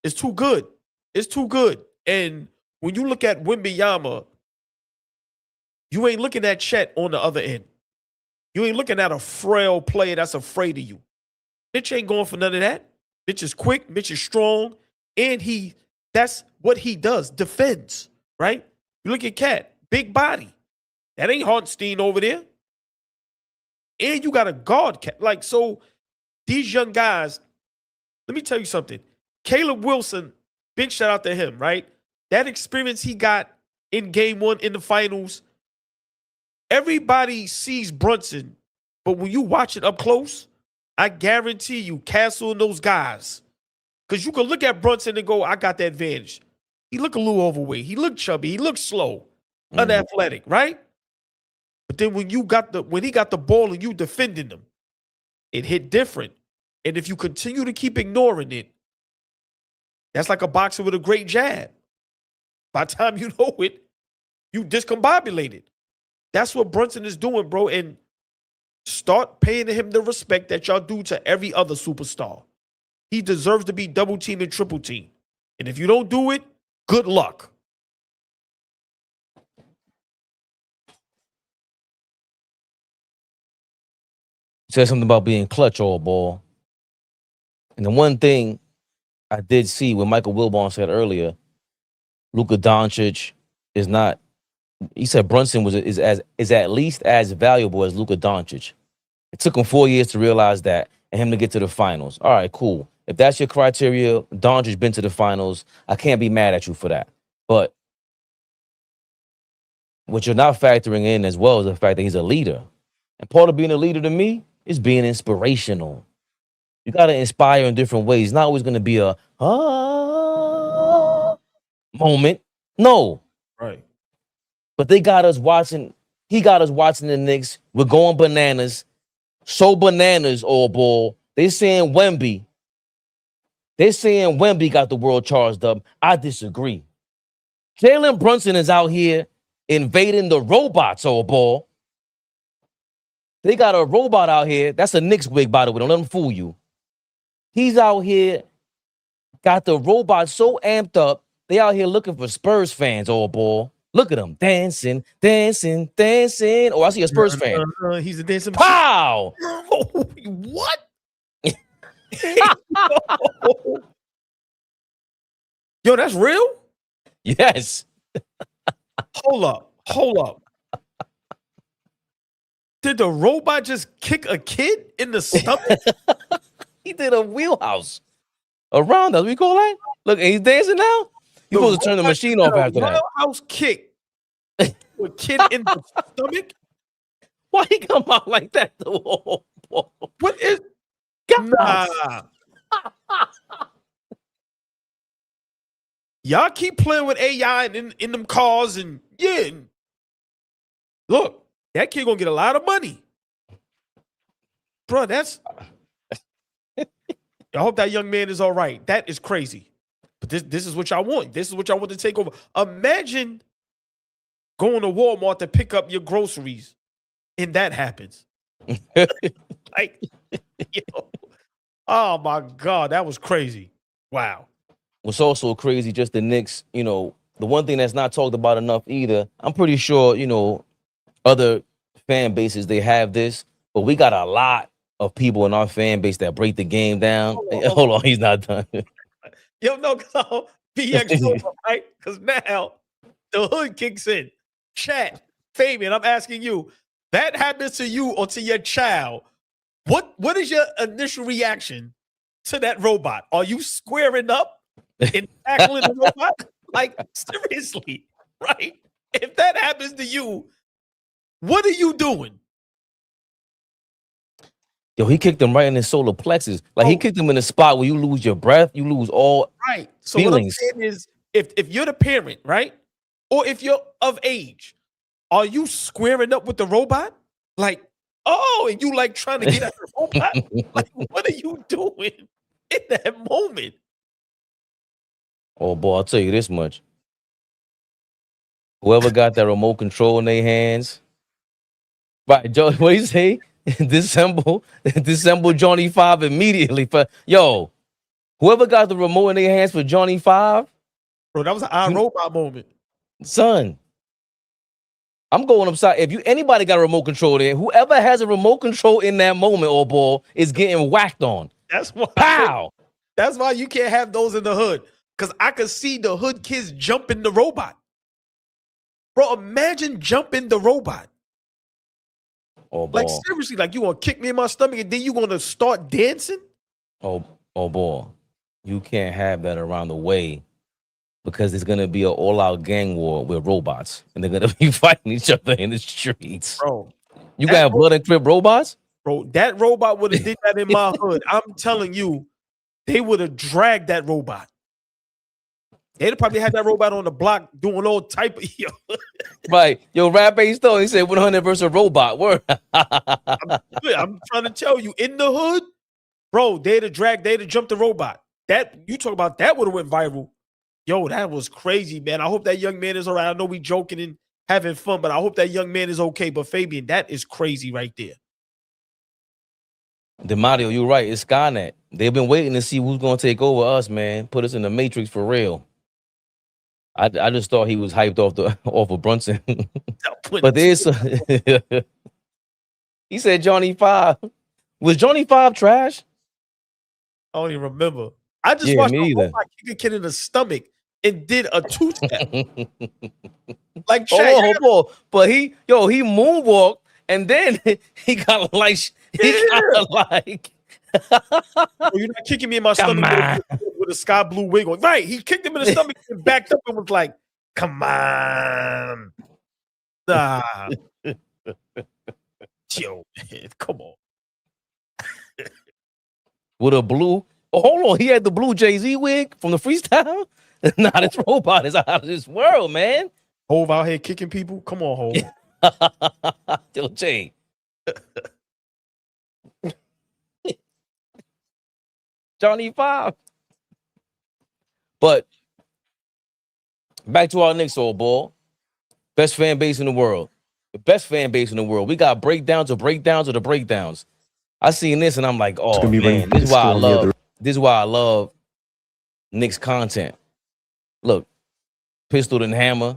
S4: is too good. It's too good. And when you look at Wembanyama, you ain't looking at Chet on the other end. You ain't looking at a frail player that's afraid of you. Mitch ain't going for none of that. Mitch is quick. Mitch is strong. And that's what he does, defends, right? You look at Cat, big body. That ain't Hartenstein over there. And you got a guard Cat. Like, so these young guys, let me tell you something. Caleb Wilson, big shout out to him, right? That experience he got in game 1 in the finals, everybody sees Brunson, but when you watch it up close, I guarantee you, Castle and those guys, because you can look at Brunson and go, I got that advantage. He looked a little overweight. He looked chubby. He looked slow, unathletic, right? But then when he got the ball and you defending him, it hit different. And if you continue to keep ignoring it, that's like a boxer with a great jab. By the time you know it, you discombobulated. That's what Brunson is doing, bro. And start paying him the respect that y'all do to every other superstar. He deserves to be double teamed and triple teamed. And if you don't do it, good luck.
S1: Said something about being clutch, AllBall. And the one thing I did see what Michael Wilbon said earlier, Luka Doncic is not. He said Brunson is at least as valuable as Luka Doncic. It took him 4 years to realize that, and him to get to the finals. All right, cool. If that's your criteria, Doncic been to the finals. I can't be mad at you for that. But what you're not factoring in as well is the fact that he's a leader. And part of being a leader to me is being inspirational. You got to inspire in different ways. It's not always going to be a moment. No.
S4: Right.
S1: But they got us watching. He got us watching the Knicks. We're going bananas. So bananas, AllBall. They saying Wemby. They're saying Wemby got the world charged up. I disagree. Jalen Brunson is out here invading the robots, AllBall. They got a robot out here. That's a Knicks wig, by the way. Don't let them fool you. He's out here, got the robot so amped up They out here looking for Spurs fans, all ball. Look at them dancing, dancing, dancing. Oh, I see a Spurs fan.
S4: He's a dancing.
S1: Pow!
S4: What? Yo, that's real?
S1: Yes.
S4: Hold up. Did the robot just kick a kid in the stomach?
S1: He did a wheelhouse around us. We call that? Look, he's dancing now. He's supposed to turn the machine off after that.
S4: Wheelhouse kick a kid in the stomach?
S1: Why he come out like that? Though?
S4: What is? Nah. Y'all keep playing with AI and in them cars and yeah. Look, that kid gonna get a lot of money, bro. That's. I hope that young man is all right. That is crazy, but this is what y'all want. This is what y'all want to take over. Imagine going to Walmart to pick up your groceries, and that happens. Like, oh my God, that was crazy. Wow.
S1: What's also crazy, just the Knicks, you know, the one thing that's not talked about enough either, I'm pretty sure, you know, other fan bases, they have this, but we got a lot of people in our fan base that break the game down. Hold on, he's not done.
S4: Yo, no, BX over, right? Because now the hood kicks in. Chat, Fabian, I'm asking you, that happens to you or to your child. What is your initial reaction to that robot? Are you squaring up and tackling the robot? Like, seriously, right? If that happens to you, what are you doing?
S1: Yo, he kicked him right in his solar plexus. Like, he kicked him in the spot where you lose your breath, you lose all
S4: right. So
S1: feelings.
S4: what I'm saying is, if you're the parent, right, or if you're of age, are you squaring up with the robot? Like, oh, and you like trying to get at the robot? Like, what are you doing in that moment?
S1: Oh, boy, I'll tell you this much. Whoever got that remote control in their hands, right, Joe, what do you say? Disassemble Johnny 5 immediately. For yo, whoever got the remote in their hands for Johnny 5,
S4: bro, that was an iRobot moment.
S1: Son, I'm going upside. If anybody got a remote control there, whoever has a remote control in that moment, or ball, is getting whacked on.
S4: That's why.
S1: Pow!
S4: That's why you can't have those in the hood. Because I could see the hood kids jumping the robot. Bro, imagine jumping the robot.
S1: Oh, boy.
S4: Like, seriously, like, you want to kick me in my stomach and then you going to start dancing?
S1: Oh, boy. You can't have that around the way, because there's going to be an all-out gang war with robots, and they're going to be fighting each other in the streets.
S4: Bro.
S1: You got blood and crib robots?
S4: Bro, that robot would have did that in my hood. I'm telling you, they would have dragged that robot. They'd probably had that robot on the block doing all type of
S1: Right. Yo, Rap A Stone, he said 100 versus robot. Word.
S4: I'm trying to tell you, in the hood, bro, they'd have jumped the robot. That you talk about, that would have went viral. Yo, that was crazy, man. I hope that young man is all right. I know we joking and having fun, but I hope that young man is okay. But Fabian, that is crazy right there.
S1: DeMario, you're right. It's Skynet. They've been waiting to see who's going to take over us, man. Put us in the Matrix for real. I just thought he was hyped off of Brunson. But there's he said Johnny 5. Was Johnny 5 trash?
S4: I don't even remember. I just watched a robot kick a kid in the stomach and did a two-step. Like,
S1: but he moonwalked, and then he got like
S4: Oh, you're not kicking me in my stomach with a sky blue wig on. Right. He kicked him in the stomach and backed up and was like, come on. Nah. Yo, man, come on.
S1: With a blue. Oh, hold on. He had the blue Jay-Z wig from the freestyle? Nah, this robot is out of this world, man.
S4: Hove out here kicking people? Come on, Hove.
S1: Yo, Jay. Johnny 5. But back to our Knicks, old ball. Best fan base in the world. The best fan base in the world. We got breakdowns of the breakdowns. I seen this and I'm like, oh man, this is why I love Knicks content. Look, Pistol and Hammer.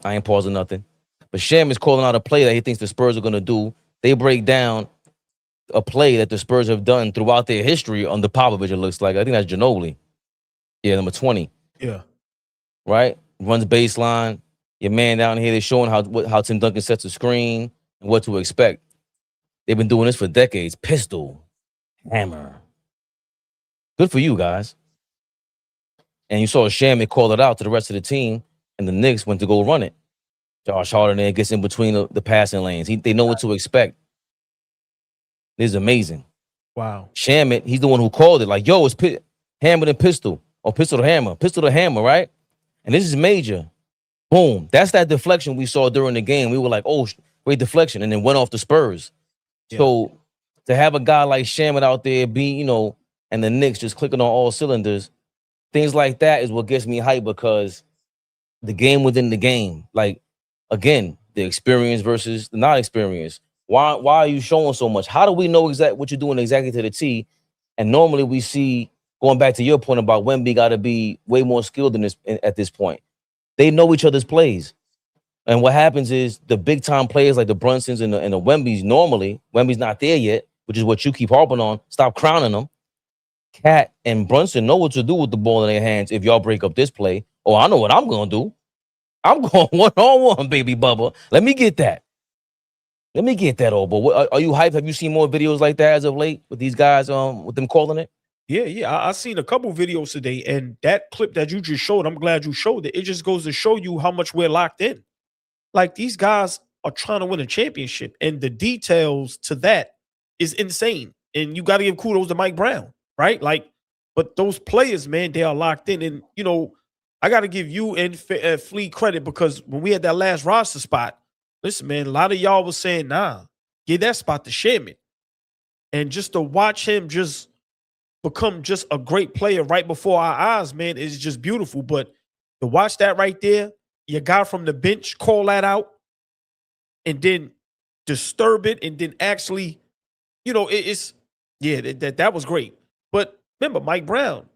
S1: I ain't pausing nothing. But Sham is calling out a play that he thinks the Spurs are going to do. They break down a play that the Spurs have done throughout their history under Popovich, it looks like. I think that's Ginobili. Yeah, number 20.
S4: Yeah.
S1: Right? Runs baseline. Your man down here, they're showing how Tim Duncan sets a screen and what to expect. They've been doing this for decades. Pistol. Hammer. Good for you guys. And you saw Shamit call it out to the rest of the team, and the Knicks went to go run it. Josh Harden there gets in between the passing lanes. They know what to expect. This is amazing.
S4: Wow.
S1: Shamit, he's the one who called it. Like, yo, it's Hammer and Pistol. Or Pistol to Hammer, right? And this is major. Boom. That's that deflection we saw during the game. We were like, oh, great deflection. And then went off the Spurs. Yeah. So to have a guy like Shamit out there and the Knicks just clicking on all cylinders, things like that is what gets me hyped, because the game within the game, like, again, the experience versus the not experience. Why are you showing so much? How do we know exactly what you're doing exactly to the T? And normally we see, going back to your point about Wemby got to be way more skilled than this at this point. They know each other's plays. And what happens is the big time players like the Brunsons and the Wembys, normally, Wemby's not there yet, which is what you keep harping on. Stop crowning them. Cat and Brunson know what to do with the ball in their hands if y'all break up this play. Oh, I know what I'm going to do. I'm going one-on-one, baby Bubba. Let me get that. Let me get that over. Are you hyped? Have you seen more videos like that as of late with these guys, with them calling it?
S4: Yeah. I seen a couple videos today, and that clip that you just showed, I'm glad you showed it. It just goes to show you how much we're locked in. Like, these guys are trying to win a championship, and the details to that is insane. And you got to give kudos to Mike Brown, right? Like, but those players, man, they are locked in. And, I got to give you and Flea credit, because when we had that last roster spot, listen, man, a lot of y'all was saying, nah, give that spot to Shamit. And just to watch him just become just a great player right before our eyes, man, is just beautiful. But to watch that right there, your guy from the bench call that out and then disturb it, and then actually, that was great. But remember, Mike Brown,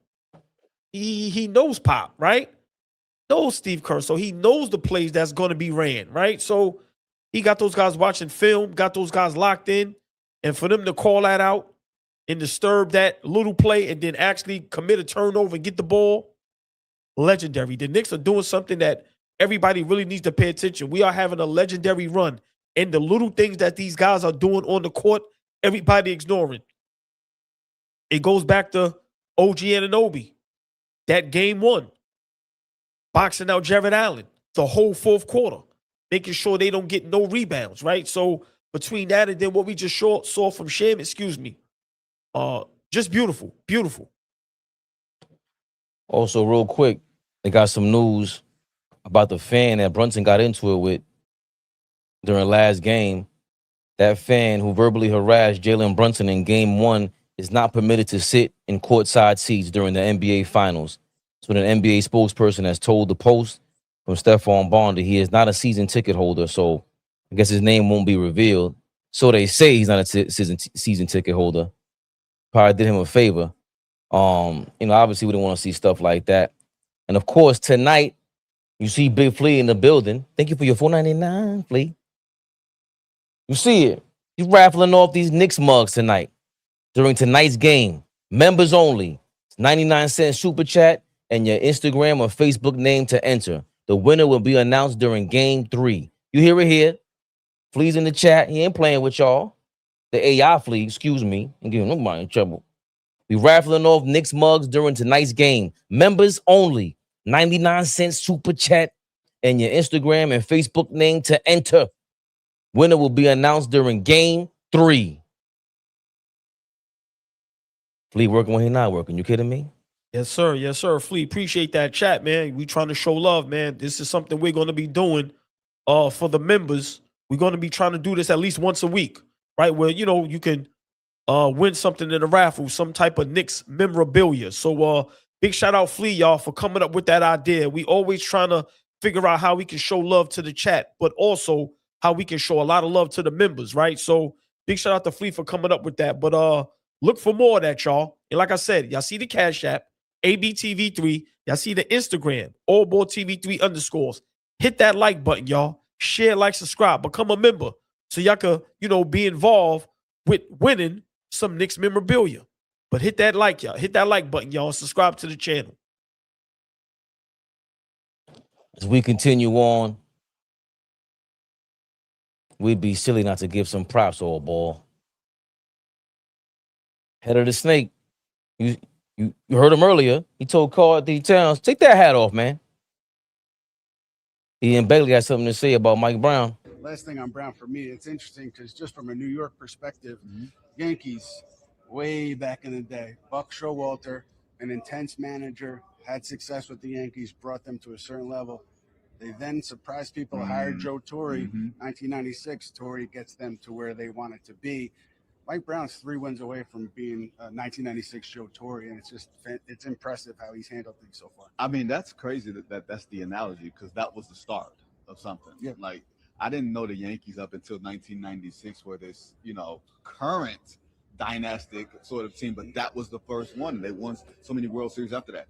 S4: he knows Pop, right? Knows Steve Kerr, so he knows the plays that's going to be ran, right? So he got those guys watching film, got those guys locked in, and for them to call that out and disturb that little play and then actually commit a turnover and get the ball, legendary. The Knicks are doing something that everybody really needs to pay attention. We are having a legendary run, and the little things that these guys are doing on the court, everybody ignoring. It goes back to OG Anunoby, that game one, boxing out Jared Allen the whole fourth quarter, making sure they don't get no rebounds, right? So between that and then what we just saw from Sham, just beautiful, beautiful.
S1: Also, real quick, they got some news about the fan that Brunson got into it with during last game. That fan who verbally harassed Jalen Brunson in game one is not permitted to sit in courtside seats during the NBA Finals. So an NBA spokesperson has told the Post from Stephon Bonder he is not a season ticket holder, so I guess his name won't be revealed. So they say he's not a season ticket holder. Probably did him a favor. Obviously we don't want to see stuff like that. And of course, tonight, you see Big Flea in the building. Thank you for your $4.99, Flea. You see it. He's raffling off these Knicks mugs tonight during tonight's game. Members only. It's 99-cent super chat and your Instagram or Facebook name to enter. The winner will be announced during game 3. You hear it here. Flea's in the chat. He ain't playing with y'all. The AI Flea, excuse me, and giving nobody in trouble. We raffling off Knicks mugs during tonight's game. Members only. 99-cent super chat and your Instagram and Facebook name to enter. Winner will be announced during game 3. Flea working when he not working. You kidding me?
S4: Yes, sir. Yes, sir. Flea, appreciate that chat, man. We trying to show love, man. This is something we're going to be doing for the members. We're going to be trying to do this at least once a week, right? Where, you can win something in a raffle, some type of Knicks memorabilia. So big shout out, Flea, y'all, for coming up with that idea. We always trying to figure out how we can show love to the chat, but also how we can show a lot of love to the members, right? So big shout out to Flea for coming up with that. But look for more of that, y'all. And like I said, y'all see the Cash App. ABTV3. Y'all see the Instagram, AllBall TV3 underscores. Hit that like button, y'all. Share, like, subscribe. Become a member so y'all can, be involved with winning some Knicks memorabilia. But hit that like, y'all. Hit that like button, y'all. Subscribe to the channel.
S1: As we continue on, we'd be silly not to give some props, AllBall. Head of the snake. You heard him earlier. He told Carl D. Towns, take that hat off, man. Ian Bailey had something to say about Mike Brown.
S11: Last thing on Brown for me, it's interesting because just from a New York perspective, Yankees, way back in the day, Buck Showalter, an intense manager, had success with the Yankees, brought them to a certain level. They then surprised people, hired Joe Torre. 1996, Torre gets them to where they wanted to be. Mike Brown's 3 wins away from being 1996 Joe Torre, and it's impressive how he's handled things so far.
S12: I mean, that's crazy that's the analogy, because that was the start of something. Yeah. Like, I didn't know the Yankees up until 1996 were this, current dynastic sort of team, but that was the first one. They won so many World Series after that.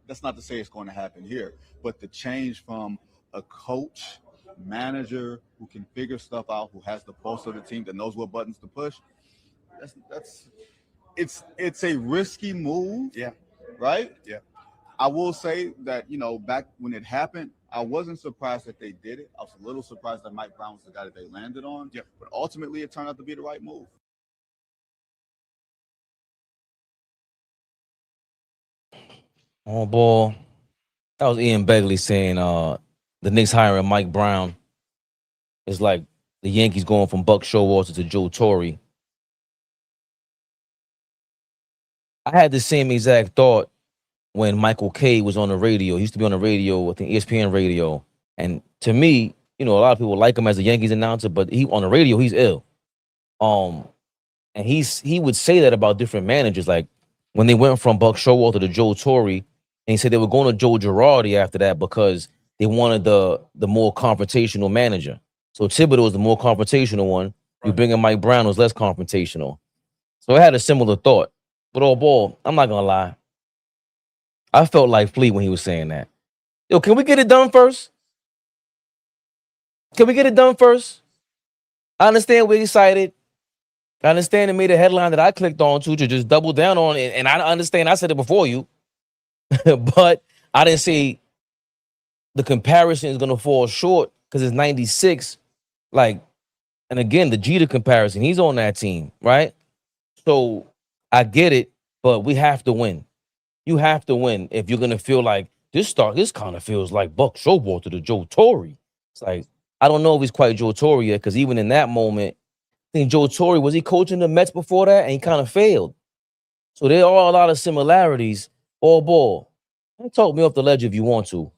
S12: That's not to say it's going to happen here, but the change from a coach, manager who can figure stuff out, who has the pulse of the team, that knows what buttons to push. It's a risky move. Yeah. Right? Yeah. I will say that, back when it happened, I wasn't surprised that they did it. I was a little surprised that Mike Brown was the guy that they landed on. Yeah. But ultimately it turned out to be the right move.
S1: AllBall. That was Ian Begley saying the Knicks hiring Mike Brown is like the Yankees going from Buck Showalter to Joe Torre. I had the same exact thought when Michael Kay was on the radio. He used to be on the radio, I think ESPN radio. And to me, a lot of people like him as a Yankees announcer, but he on the radio, he's ill. And he would say that about different managers. Like when they went from Buck Showalter to Joe Torre, and he said they were going to Joe Girardi after that because they wanted the more confrontational manager. So Thibodeau was the more confrontational one. You bring in Mike Brown, was less confrontational. So I had a similar thought. But AllBall, I'm not gonna lie. I felt like Flea when he was saying that. Yo, can we get it done first? Can we get it done first? I understand we're excited. I understand it made a headline that I clicked on to just double down on it. And I understand I said it before you. But I didn't say the comparison is gonna fall short because it's 96. Like, and again, the Jeter comparison, he's on that team, right? So I get it, but we have to win. You have to win if you're gonna feel like this kind of feels like Buck Showalter to Joe Torre. It's like, I don't know if he's quite Joe Torre yet, because even in that moment, I think Joe Torre, was he coaching the Mets before that? And he kind of failed. So there are a lot of similarities. AllBall. Talk me off the ledge if you want to.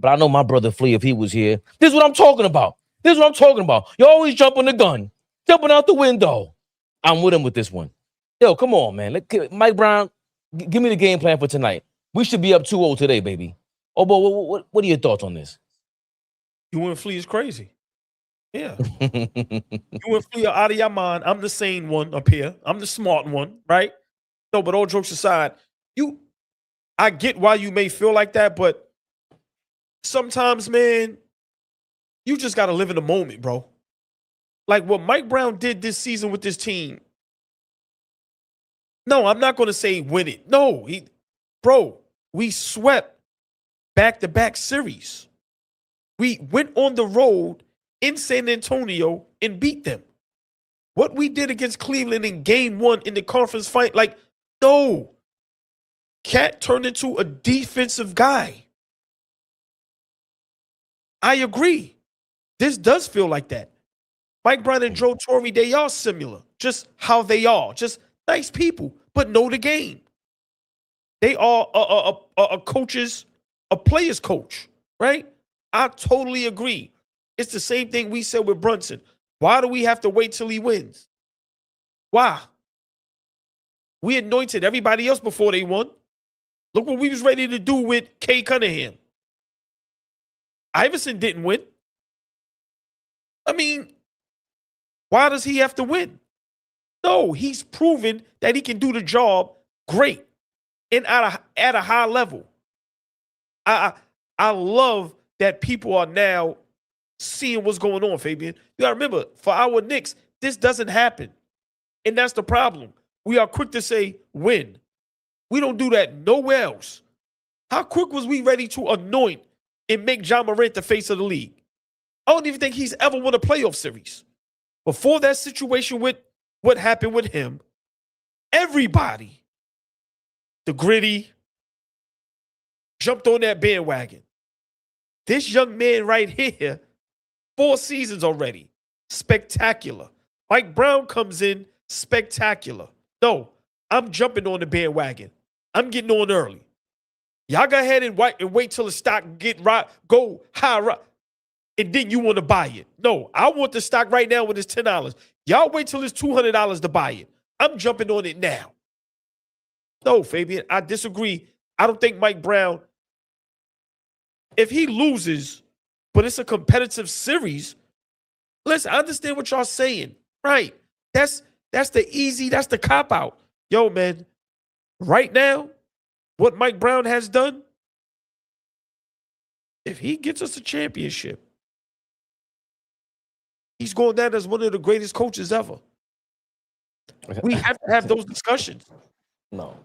S1: But I know my brother Flea, if he was here, this is what I'm talking about. This is what I'm talking about. You're always jumping the gun, jumping out the window. I'm with him with this one. Yo, come on, man. Mike Brown, give me the game plan for tonight. We should be up 2-0 today, baby. AllBall, what are your thoughts on this?
S4: You and Flea is crazy. Yeah. You and Flea are out of your mind. I'm the sane one up here. I'm the smart one, right? No, but all jokes aside, I get why you may feel like that, but sometimes, man, you just got to live in the moment, bro. Like what Mike Brown did this season with this team. No, I'm not going to say win it. No, we swept back-to-back series. We went on the road in San Antonio and beat them. What we did against Cleveland in game 1 in the conference fight, like, no. Cat turned into a defensive guy. I agree. This does feel like that. Mike Brown and Joe Torre, they are similar. Just how they are. Just nice people, but know the game. They are a player's coach, right? I totally agree. It's the same thing we said with Brunson. Why do we have to wait till he wins? Why? We anointed everybody else before they won. Look what we was ready to do with Kay Cunningham. Iverson didn't win. I mean, why does he have to win? No, he's proven that he can do the job great. and at a high level. I love that people are now seeing what's going on, Fabian. You gotta remember, for our Knicks, this doesn't happen. And that's the problem. We are quick to say win. We don't do that nowhere else. How quick was we ready to anoint and make John Morant the face of the league? I don't even think he's ever won a playoff series. Before that situation with what happened with him, everybody, the gritty, jumped on that bandwagon. This young man right here, 4 seasons already, spectacular. Mike Brown comes in, spectacular. No, I'm jumping on the bandwagon. I'm getting on early. Y'all go ahead and wait till the stock go high, right, and then you want to buy it. No, I want the stock right now when it's $10. Y'all wait till it's $200 to buy it. I'm jumping on it now. No, Fabian, I disagree. I don't think Mike Brown, if he loses, but it's a competitive series, listen, I understand what y'all saying. Right. That's the cop-out. Yo, man, right now, what Mike Brown has done, if he gets us a championship, he's going down as one of the greatest coaches ever. We have to have those discussions.
S1: No,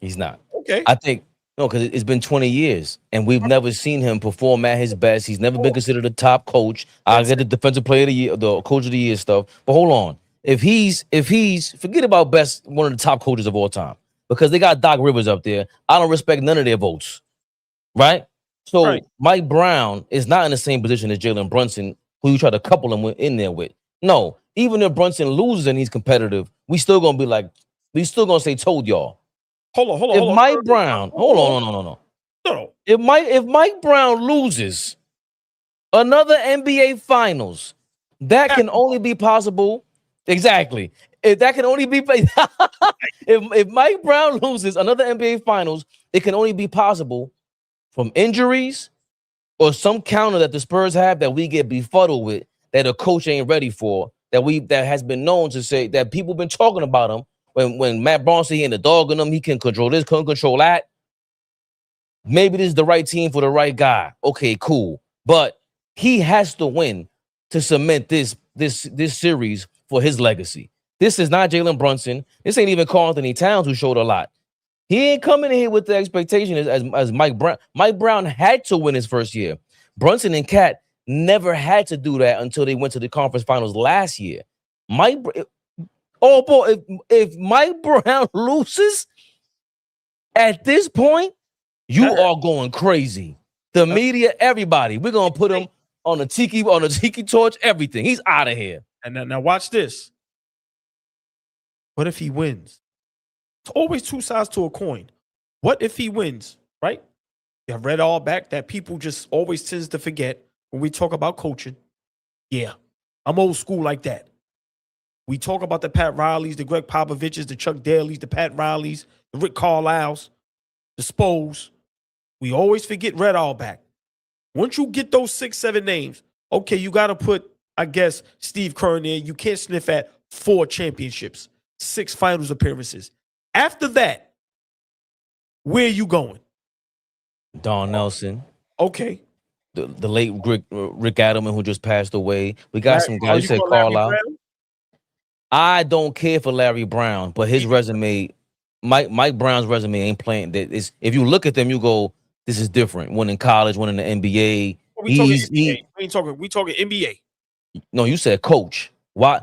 S1: he's not.
S4: Okay.
S1: I think, no, because it's been 20 years, and we've never seen him perform at his best. He's never been considered a top coach. I get the defensive player of the year, the coach of the year stuff. But hold on. If he's forget about best, one of the top coaches of all time, because they got Doc Rivers up there. I don't respect none of their votes. Right? So
S4: Right.
S1: Mike Brown is not in the same position as Jalen Brunson, who you try to couple him in there with. No, even if Brunson loses and he's competitive, we still gonna say told y'all.
S4: Hold on.
S1: If Mike Brown, hold on.
S4: No.
S1: If Mike Brown loses another NBA Finals, that can only be possible. Exactly. If that can only be if Mike Brown loses another NBA Finals, it can only be possible from injuries or some counter that the Spurs have that we get befuddled with, that a coach ain't ready for, that has been known to say that people been talking about him. When Matt Brunson he ain't the dog in him, he can control this, couldn't control that. Maybe this is the right team for the right guy. Okay, cool. But he has to win to cement this series for his legacy. This is not Jalen Brunson. This ain't even Karl Anthony Towns, who showed a lot. He ain't coming in here with the expectation as Mike Brown. Mike Brown had to win his first year. Brunson and Cat never had to do that until they went to the conference finals last year. Oh boy, if Mike Brown loses at this point, you are going crazy. The media, everybody, we're gonna put him on a tiki torch, everything. He's out of here.
S4: And now watch this. What if he wins? It's always two sides to a coin. What if he wins, right? You read all back that people just always tends to forget when we talk about coaching. Yeah, I'm old school like that. We talk about the Pat Rileys, the Greg Popoviches, the Chuck Daly's, the Pat Rileys, the Rick Carlisles, the Spos. We always forget Red Auerbach. Once you get those 6-7 names, okay, you got to put, I guess, Steve Kerr in there. You can't sniff at 4 championships, 6 finals appearances. After that, where are you going?
S1: Don Nelson.
S4: Okay.
S1: The late Rick Adelman, who just passed away. We got some guys. You said Carlisle. I don't care for Larry Brown, but his resume, Mike Brown's resume ain't playing. If you look at them, you go, this is different. One in college, one in the NBA.
S4: We talking NBA.
S1: No, you said coach. Why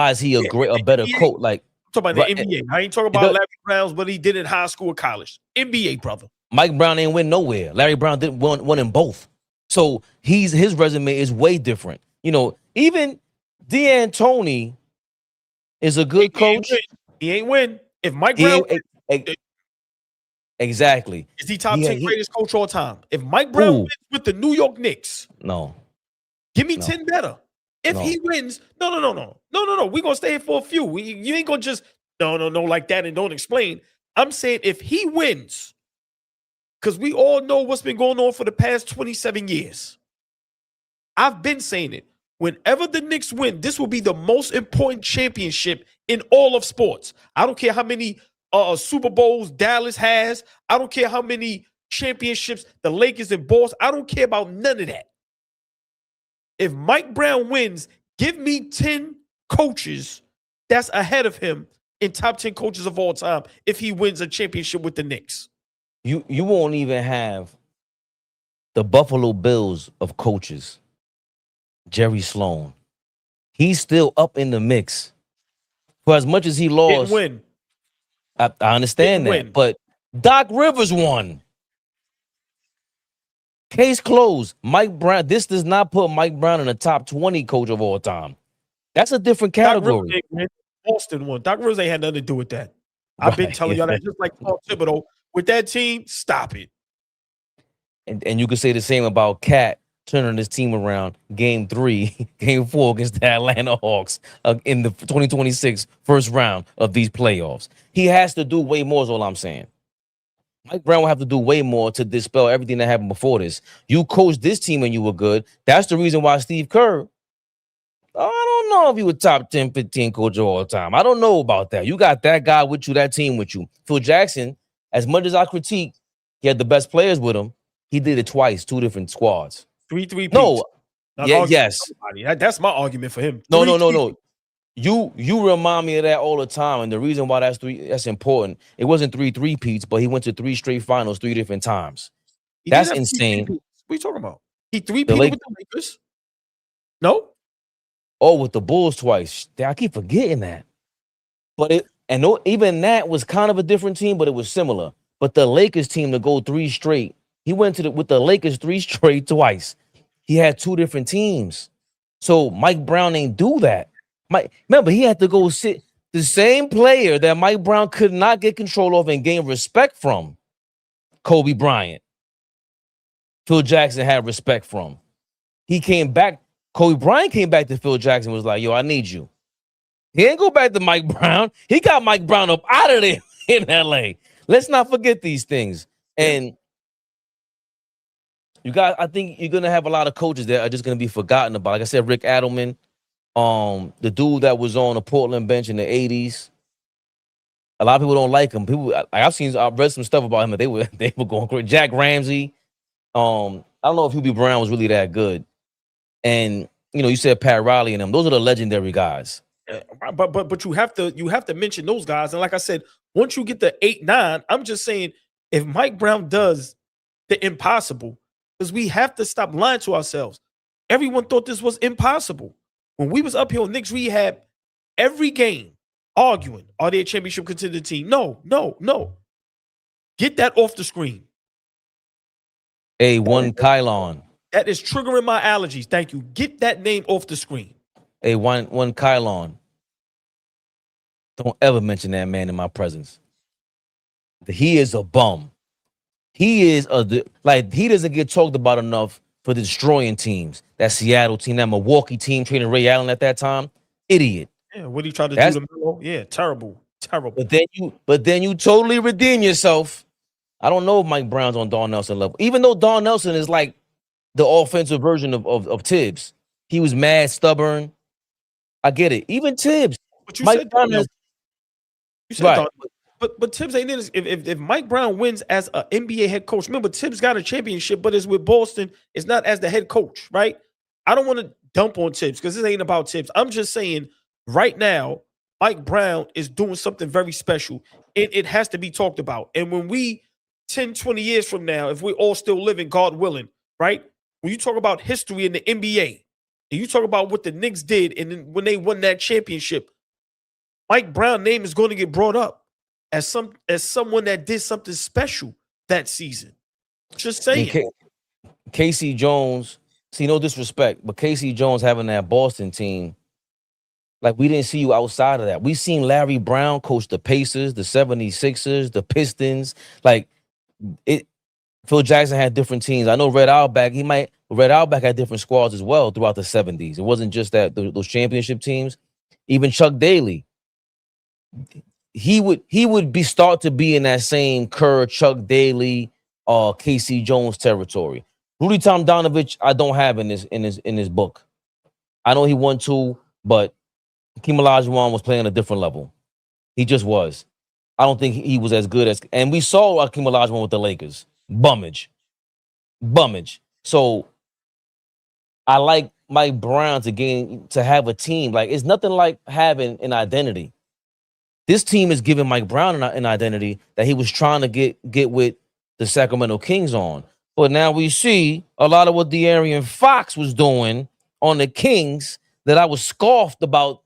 S1: is he a better coach? Like,
S4: I'm talking about the NBA. I ain't talking about Larry Brown's what he did in high school or college. NBA, brother.
S1: Mike Brown ain't win nowhere. Larry Brown didn't win in both. So his resume is way different. You know, even D'Antoni is a good coach.
S4: He ain't win. If Mike Brown
S1: exactly.
S4: Is he top 10 greatest coach all time? If Mike Brown wins with the New York Knicks,
S1: no.
S4: Give me 10 better. If he wins, no. We're gonna stay here for a few. You ain't gonna just no like that and don't explain. I'm saying if he wins, because we all know what's been going on for the past 27 years. I've been saying it. Whenever the Knicks win, this will be the most important championship in all of sports. I don't care how many Super Bowls Dallas has. I don't care how many championships the Lakers and Bulls. I don't care about none of that. If Mike Brown wins, give me 10 coaches that's ahead of him in top 10 coaches of all time if he wins a championship with the Knicks.
S1: You won't even have the Buffalo Bills of coaches. Jerry Sloan. He's still up in the mix. For as much as he lost,
S4: Didn't win.
S1: I understand
S4: Didn't
S1: that.
S4: win.
S1: But Doc Rivers won. Case closed. Mike Brown. This does not put Mike Brown in the top 20 coach of all time. That's a different category.
S4: Boston won. Doc Rivers ain't had nothing to do with that. I've been telling y'all that, just like Paul Thibodeau. With that team, stop it.
S1: And you could say the same about Cat turning his team around game 4 against the Atlanta Hawks in the 2026 first round of these playoffs. He has to do way more is all I'm saying. Mike Brown will have to do way more to dispel everything that happened before this. You coached this team and you were good. That's the reason why Steve Kerr, I don't know if he was top 10, 15 coach of all time. I don't know about that. You got that guy with you, that team with you. Phil Jackson, as much as I critique, he had the best players with him. He did it twice, 2 different squads.
S4: 3-3.
S1: No, yeah, yes.
S4: That's my argument for him.
S1: No. You remind me of that all the time, and the reason why that's important. It wasn't 3 peats, but he went to 3 straight finals 3 different times. That's insane.
S4: What are you talking about? He 3-peated with the Lakers. No.
S1: Oh, with the Bulls twice. I keep forgetting that. But even that was kind of a different team, but it was similar. But the Lakers team to go 3 straight, he went with the Lakers 3 straight twice. He had 2 different teams. So Mike Brown ain't do that. Remember, he had to go sit the same player that Mike Brown could not get control of and gain respect from. Kobe Bryant. Phil Jackson had respect from. He came back. Kobe Bryant came back to Phil Jackson and was like, yo, I need you. He didn't go back to Mike Brown. He got Mike Brown up out of there in LA. Let's not forget these things. And I think you're gonna have a lot of coaches that are just gonna be forgotten about. Like I said, Rick Adelman, the dude that was on the Portland bench in the 80s. A lot of people don't like him. I've read some stuff about him that they were going great. Jack Ramsey. I don't know if Hubie Brown was really that good. And you said Pat Riley and them. Those are the legendary guys.
S4: But you have to mention those guys. And like I said, once you get to 8-9, I'm just saying if Mike Brown does the impossible, because we have to stop lying to ourselves. Everyone thought this was impossible. When we was up here on Knicks Rehab, every game arguing, are they a championship contender team? No. Get that off the screen.
S1: One Kylon.
S4: That is triggering my allergies. Thank you. Get that name off the screen.
S1: One Kylon. Don't ever mention that man in my presence. He is a bum. He is he doesn't get talked about enough for destroying teams. That Seattle team, that Milwaukee team, trading Ray Allen at that time, idiot.
S4: Yeah, what he tried to do to Melo? Yeah, terrible.
S1: But then you totally redeem yourself. I don't know if Mike Brown's on Don Nelson level, even though Don Nelson is like the offensive version of Tibbs. He was mad, stubborn. I get it. Even Tibbs.
S4: But you
S1: Mike
S4: said
S1: Brown
S4: Don.
S1: has,
S4: You said
S1: right.
S4: Don. But Tibbs ain't in this. If Mike Brown wins as an NBA head coach, remember Tibbs got a championship, but it's with Boston. It's not as the head coach, right? I don't want to dump on Tibbs because this ain't about Tibbs. I'm just saying right now, Mike Brown is doing something very special. It has to be talked about. And when we 10, 20 years from now, if we're all still living, God willing, right? When you talk about history in the NBA, and you talk about what the Knicks did, and then when they won that championship, Mike Brown's name is going to get brought up as someone that did something special that season. Just saying.
S1: Casey Jones, see, no disrespect, but Casey Jones having that Boston team, like we didn't see you outside of that. We seen Larry Brown coach the Pacers, the 76ers, the Pistons. Like Phil Jackson had different teams. I know Red Auerbach had different squads as well throughout the 70s. It wasn't just that those championship teams. Even Chuck Daly, he would start to be in that same Kerr, Chuck Daly, Casey Jones territory. Rudy Tomjanovich, I don't have in this book. I know he won 2, but Hakeem Olajuwon was playing a different level. He just was. I don't think he was as good as. And we saw Akeem Olajuwon with the Lakers. Bummage. So I like Mike Brown to have a team. Like, it's nothing like having an identity. This team is giving Mike Brown an identity that he was trying to get with the Sacramento Kings on. But now we see a lot of what De'Aaron Fox was doing on the Kings that I was scoffed about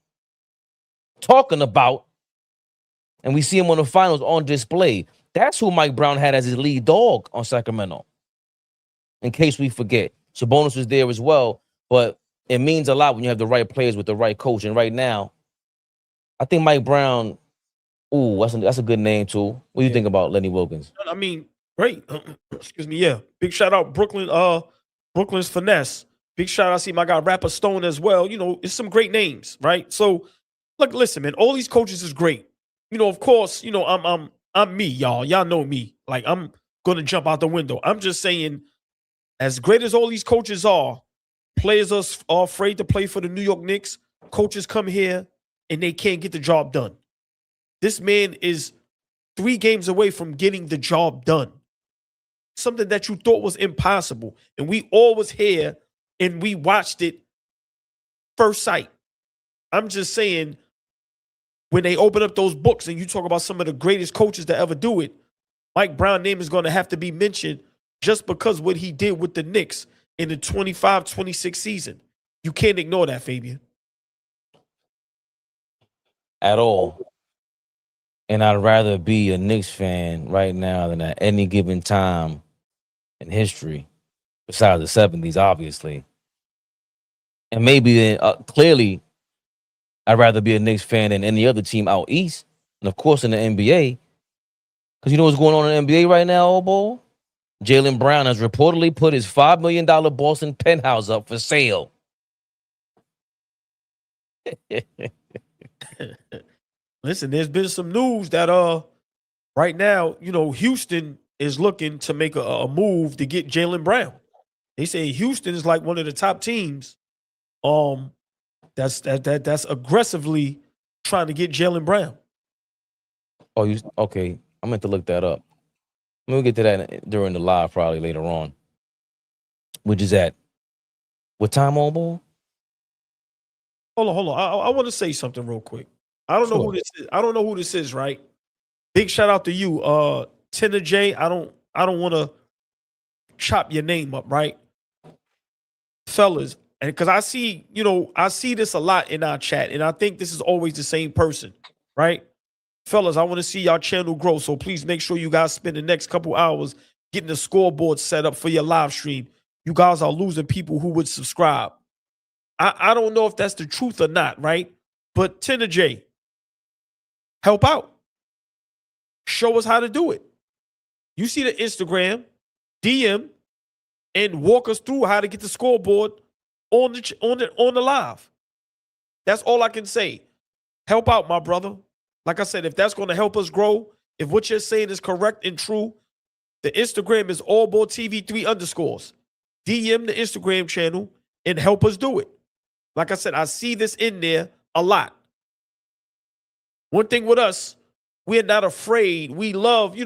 S1: talking about. And we see him on the finals on display. That's who Mike Brown had as his lead dog on Sacramento. In case we forget. Sabonis was there as well. But it means a lot when you have the right players with the right coach. And right now, I think Mike Brown, that's a good name too. What do you think about Lenny Wilkins?
S4: I mean, great. Excuse me. Yeah. Big shout out Brooklyn's Finesse. Big shout out. I see my guy Rapper Stone as well. You know, it's some great names, right? So, look, listen, man, all these coaches is great. You know, of course, you know, I'm me, y'all. Y'all know me. Like, I'm gonna jump out the window. I'm just saying, as great as all these coaches are, players are afraid to play for the New York Knicks. Coaches come here and they can't get the job done. This man is 3 games away from getting the job done. Something that you thought was impossible. And we all was here and we watched it first sight. I'm just saying, when they open up those books and you talk about some of the greatest coaches to ever do it, Mike Brown's name is going to have to be mentioned just because what he did with the Knicks in the 25-26 season. You can't ignore that, Fabian.
S1: At all. And I'd rather be a Knicks fan right now than at any given time in history, besides the 70s, obviously. And maybe clearly, I'd rather be a Knicks fan than any other team out east. And of course, in the NBA. Because you know what's going on in the NBA right now, AllBall? Jaylen Brown has reportedly put his $5 million Boston penthouse up for sale.
S4: Listen, there's been some news that right now, you know, Houston is looking to make a move to get Jaylen Brown. They say Houston is like one of the top teams that's aggressively trying to get Jaylen Brown.
S1: Oh, okay. I meant to look that up. We'll get to that during the live probably later on. Which is at what time, AllBall?
S4: Hold on. I want to say something real quick. I don't know who this is. I don't know who this is, right? Big shout out to you, Tina J. I don't want to chop your name up, right? Fellas, and because I see this a lot in our chat, and I think this is always the same person, right? Fellas, I want to see y'all channel grow, so please make sure you guys spend the next couple hours getting the scoreboard set up for your live stream. You guys are losing people who would subscribe. I don't know if that's the truth or not, right? But Tina J, help out. Show us how to do it. You see the Instagram, DM, and walk us through how to get the scoreboard on the live. That's all I can say. Help out, my brother. Like I said, if that's going to help us grow, if what you're saying is correct and true, the Instagram is AllBall TV 3_. DM the Instagram channel and help us do it. Like I said, I see this in there a lot. One thing with us, we're not afraid. We love,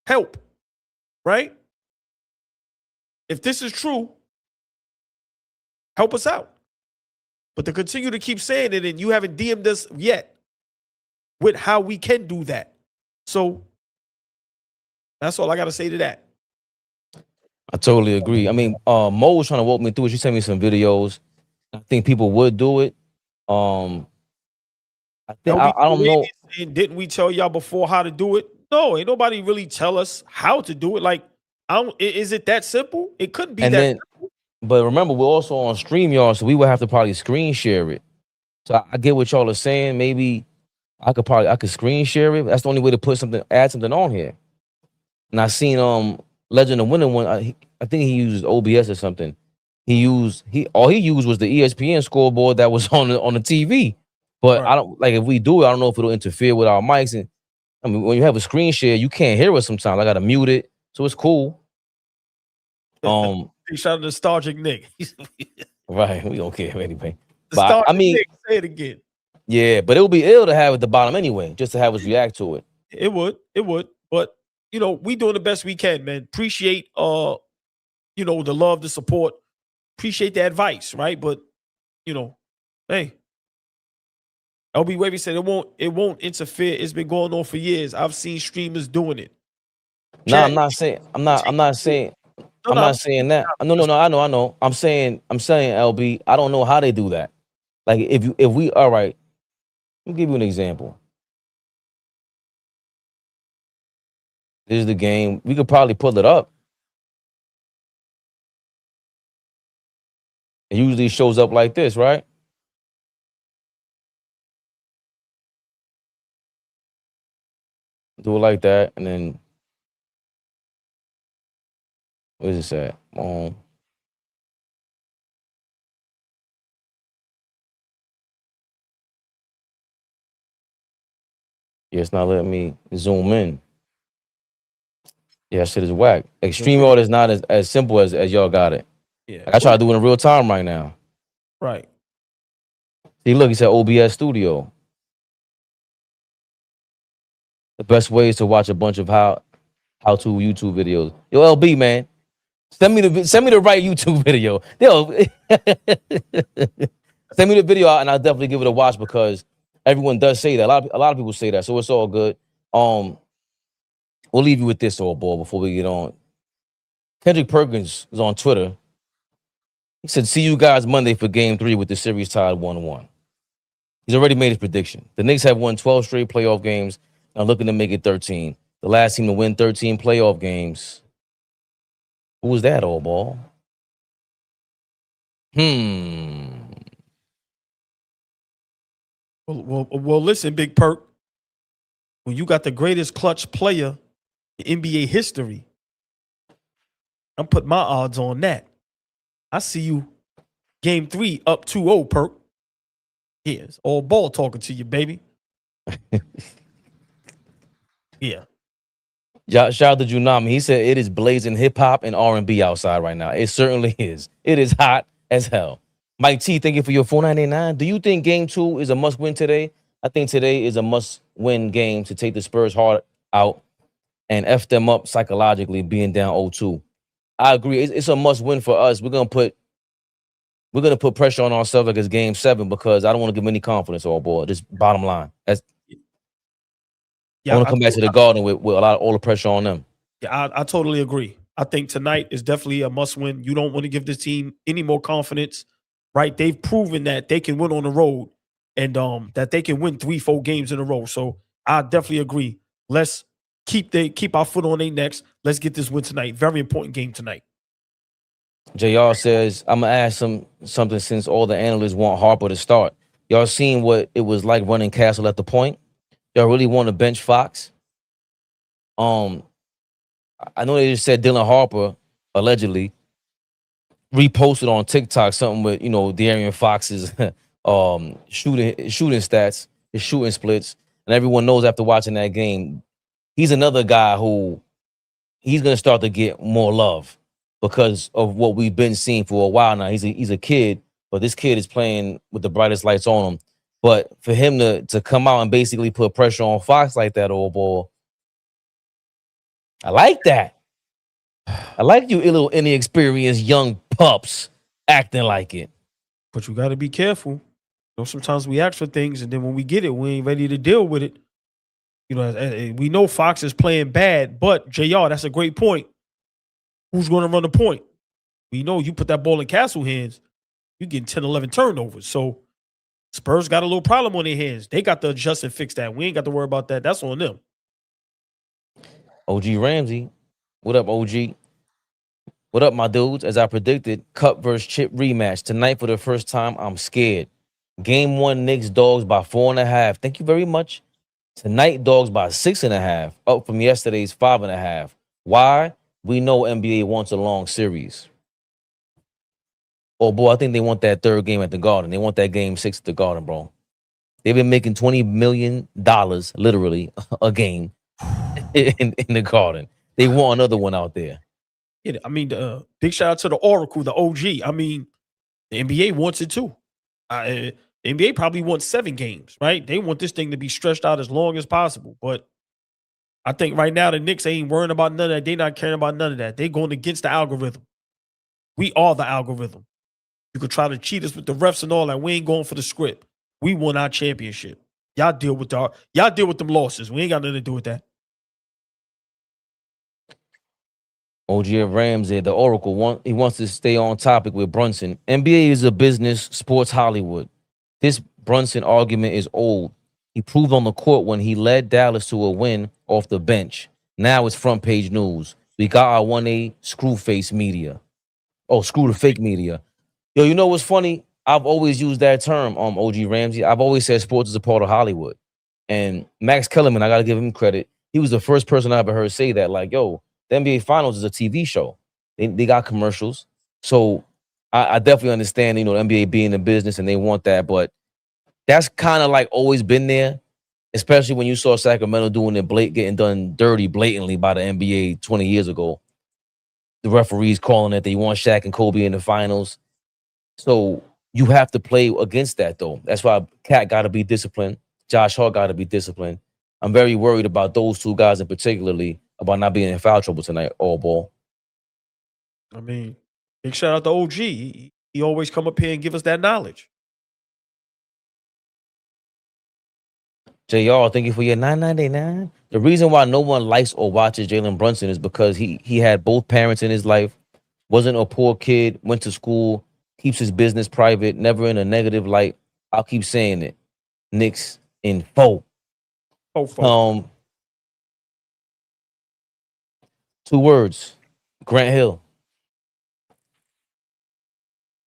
S4: help, right? If this is true, help us out. But to continue to keep saying it and you haven't DM'd us yet with how we can do that. So that's all I got to say to that.
S1: I totally agree. I mean, Mo was trying to walk me through it. She sent me some videos. I think people would do it. I don't know.
S4: Didn't we tell y'all before how to do it? No, ain't nobody really tell us how to do it. Like, is it that simple? It couldn't be simple.
S1: But remember, we're also on StreamYard, so we would have to probably screen share it. So I get what y'all are saying. Maybe I could screen share it. That's the only way to add something on here. And I seen Legend of Winning one. I think he uses OBS or something. All he used was the ESPN scoreboard that was on the TV. But right. I don't if we do it, I don't know if it'll interfere with our mics. And I mean, when you have a screen share, you can't hear us sometimes. I gotta mute it, so it's cool.
S4: Shout out to Nostalgic Nick.
S1: Right, we don't care anyway.
S4: But I mean, Nick, say it again.
S1: Yeah, but it would be ill to have at the bottom anyway, just to have us react to it.
S4: It would. But we doing the best we can, man. Appreciate the love, the support. Appreciate the advice, right? But hey, LB Wavy said it won't interfere. It's been going on for years. I've seen streamers doing it.
S1: No, I'm not saying that. No. I know. I'm saying LB. I don't know how they do that. Like if we all right, let me give you an example. This is the game. We could probably pull it up. It usually shows up like this, right? Do it like that, and then where's this at? Yeah, it's not letting me zoom in. Yeah, shit is whack. Extreme Art is not as simple as y'all got it.
S4: Yeah.
S1: Like, I try to do it in real time right now.
S4: Right.
S1: See, look, he said OBS Studio. The best way is to watch a bunch of how-to YouTube videos. Yo, LB, man, send me the right YouTube video. Yo, send me the video out, and I'll definitely give it a watch because everyone does say that. A lot of people say that, so it's all good. We'll leave you with this, AllBall, before we get on. Kendrick Perkins is on Twitter. He said, "See you guys Monday for Game 3 with the series tied 1-1." He's already made his prediction. The Knicks have won 12 straight playoff games and are looking to make it 13. The last team to win 13 playoff games. Who was that, AllBall?
S4: Well, listen, Big Perk. When you got the greatest clutch player in NBA history, I'm putting my odds on that. I see you Game 3 up 2-0, Perk. Yeah, it's AllBall talking to you, baby. Yeah.
S1: Shout out to Junami. He said it is blazing hip hop and R&B outside right now. It certainly is. It is hot as hell. Mike T, thank you for your $4.99. Do you think Game 2 is a must-win today? I think today is a must-win game to take the Spurs hard out and F them up psychologically, being down 0-2. I agree. It's a must-win for us. We're gonna put pressure on ourselves like it's Game 7 because I don't want to give any confidence, AllBall. Just bottom line. I want to come back to the Garden with all the pressure on them.
S4: Yeah, I totally agree. I think tonight is definitely a must-win. You don't want to give this team any more confidence, right? They've proven that they can win on the road and that they can win 3-4 games in a row. So I definitely agree. Let's keep our foot on their necks. Let's get this win tonight. Very important game tonight.
S1: JR says, I'm going to ask something since all the analysts want Harper to start. Y'all seen what it was like running Castle at the point? Y'all really want to bench Fox? I know they just said Dylan Harper, allegedly, reposted on TikTok something with, De'Aaron Fox's shooting stats, his shooting splits. And everyone knows after watching that game, he's another guy who he's going to start to get more love because of what we've been seeing for a while now. He's a kid, but this kid is playing with the brightest lights on him. But for him to come out and basically put pressure on Fox like that, AllBall, I like that. I like you little inexperienced young pups acting like it.
S4: But you got to be careful. Sometimes we ask for things, and then when we get it, we ain't ready to deal with it. We know Fox is playing bad, but JR, that's a great point. Who's going to run the point? We know you put that ball in Castle hands, you getting 10, 11 turnovers. So Spurs got a little problem on their hands. They got to adjust and fix that. We ain't got to worry about that. That's on them.
S1: OG Ramsey. What up, OG? What up, my dudes? As I predicted, Cup versus Chip rematch. Tonight, for the first time, I'm scared. Game 1, Knicks dogs by 4.5. Thank you very much. Tonight, dogs by 6.5. Up from yesterday's 5.5. Why? We know NBA wants a long series. Oh, boy, I think they want that third game at the Garden. They want that Game 6 at the Garden, bro. They've been making $20 million, literally, a game in the Garden. They want another one out there.
S4: Yeah, I mean, big shout out to the Oracle, the OG. I mean, the NBA wants it too. The NBA probably wants 7 games, right? They want this thing to be stretched out as long as possible. But I think right now the Knicks ain't worrying about none of that. They not caring about none of that. They going against the algorithm. We are the algorithm. You could try to cheat us with the refs and all that. We ain't going for the script. We won our championship. Y'all deal with them losses. We ain't got nothing to do with that.
S1: OG Ramsey, the Oracle, he wants to stay on topic with Brunson. NBA is a business, sports Hollywood. This Brunson argument is old. He proved on the court when he led Dallas to a win off the bench. Now it's front page news. We got our 1A screw face media. Oh, screw the fake media. Yo, you know what's funny? I've always used that term, OG Ramsey. I've always said sports is a part of Hollywood. And Max Kellerman, I got to give him credit. He was the first person I ever heard say that. Like, yo, the NBA Finals is a TV show. They got commercials. So I definitely understand, the NBA being in business and they want that. But that's kind of like always been there, especially when you saw Sacramento doing it, getting done dirty blatantly by the NBA 20 years ago. The referees calling it, they want Shaq and Kobe in the finals. So you have to play against that, though. That's why Cat got to be disciplined. Josh Hart got to be disciplined. I'm very worried about those two guys in particularly about not being in foul trouble tonight, AllBall.
S4: I mean, big shout out to OG. He always come up here and give us that knowledge.
S1: JR, thank you for your $9.99. The reason why no one likes or watches Jalen Brunson is because he had both parents in his life, wasn't a poor kid, went to school, keeps his business private, never in a negative light. I'll keep saying it. Knicks in four. Two words. Grant Hill.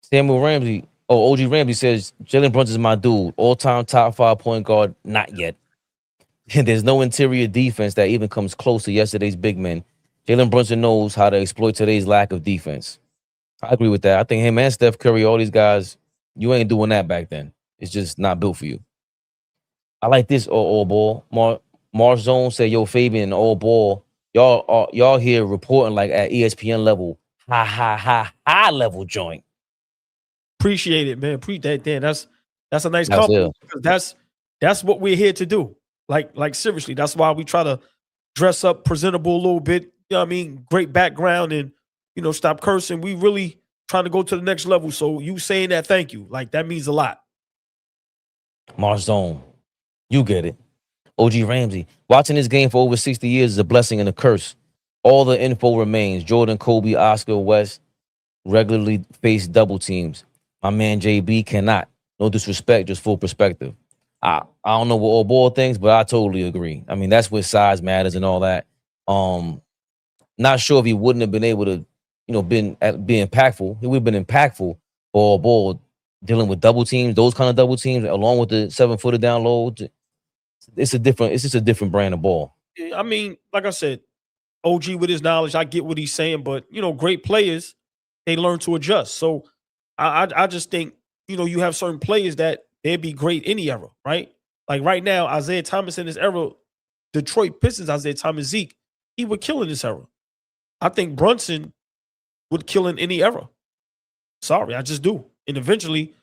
S1: Samuel Ramsey. Oh, OG Ramsey says Jalen Brunson is my dude. All-time top 5 point guard. Not yet. There's no interior defense that even comes close to yesterday's big men. Jalen Brunson knows how to exploit today's lack of defense. I agree with that. I think him and Steph Curry, all these guys, you ain't doing that back then. It's just not built for you. I like this AllBall. Mars Zone said, yo, Fabian, AllBall, y'all here reporting like at ESPN level, high level joint.
S4: Appreciate it, man. Appreciate that. That's a nice compliment. That's what we're here to do. Like seriously, that's why we try to dress up presentable a little bit. You know what I mean? Great background and, stop cursing. We really trying to go to the next level. So you saying that, thank you. Like, that means a lot.
S1: Mars Zone, you get it. OG Ramsey, watching this game for over 60 years is a blessing and a curse. All the info remains. Jordan, Kobe, Oscar, West regularly face double teams. My man JB cannot. No disrespect, just full perspective. I don't know what AllBall thinks, but I totally agree. I mean, that's where size matters and all that. Not sure if he wouldn't have been able to, be impactful. He would have been impactful for AllBall dealing with double teams, those kind of double teams, along with the 7-footer down low. It's just a different brand of ball.
S4: I mean, like I said, OG with his knowledge, I get what he's saying, but great players, they learn to adjust. So I just think, you have certain players that they'd be great any era, right? Like right now, Isaiah Thomas in this era, Detroit Pistons, Isaiah Thomas, Zeke, he would kill in this era. I think Brunson would kill in any era. Sorry, I just do. And eventually,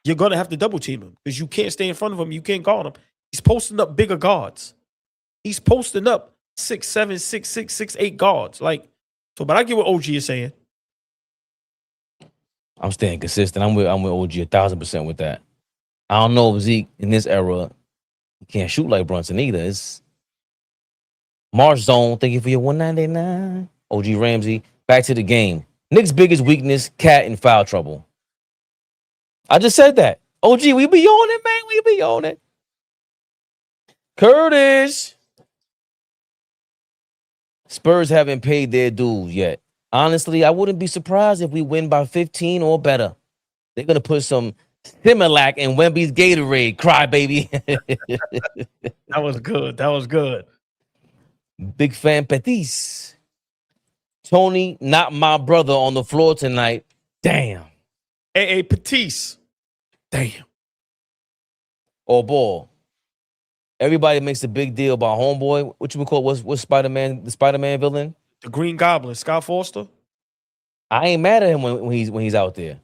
S4: you're going to have to double team him because you can't stay in front of him. You can't guard him. He's posting up bigger guards. He's posting up 6'7", 6'6", 6'8" guards. But I get what OG is saying.
S1: I'm staying consistent. I'm with OG 1,000% with that. I don't know if Zeke in this era he can't shoot like Brunson either. It's Marsh Zone. Thank you for your $1.99. OG Ramsey. Back to the game. Knicks' biggest weakness: Cat in foul trouble. I just said that. OG, we be on it, man. We be on it. Curtis. Spurs haven't paid their dues yet. Honestly, I wouldn't be surprised if we win by 15 or better. They're going to put some Similac in Wemby's Gatorade. Cry, baby.
S4: That was good. That was good.
S1: Big fan Petis. Tony, not my brother on the floor tonight. Damn.
S4: Hey, Petis. Damn.
S1: AllBall. Everybody makes a big deal about Homeboy. What you would call what's Spider-Man, the Spider-Man villain?
S4: The Green Goblin, Scott Foster.
S1: I ain't mad at him when he's out there.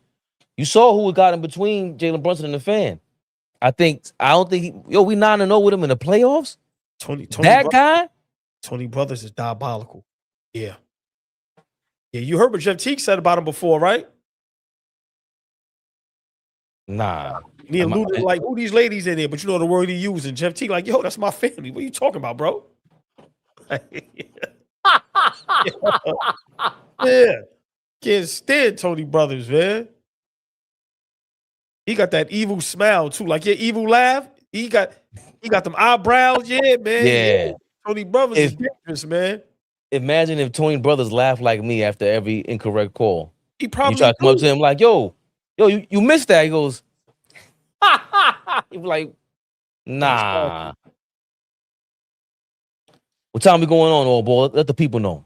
S1: You saw who got in between Jalen Brunson and the fan. I don't think we 9-0 with him in the playoffs.
S4: Tony
S1: that guy?
S4: Tony Brothers is diabolical. Yeah. Yeah, you heard what Jeff Teague said about him before, right?
S1: Nah.
S4: He alluded like, who these ladies in there? But you know the word he used. And Jeff Teague like, yo, that's my family. What are you talking about, bro? Yeah. Can't stand Tony Brothers, man. He got that evil smile, too. Like your evil laugh. He got them eyebrows. Yeah, man.
S1: Yeah.
S4: Tony Brothers is dangerous, man.
S1: Imagine if Tony Brothers laughed like me after every incorrect call.
S4: He probably
S1: you try to come up to him like, yo, you missed that. He goes, he was like, nah. What time we going on, AllBall? Let the people know.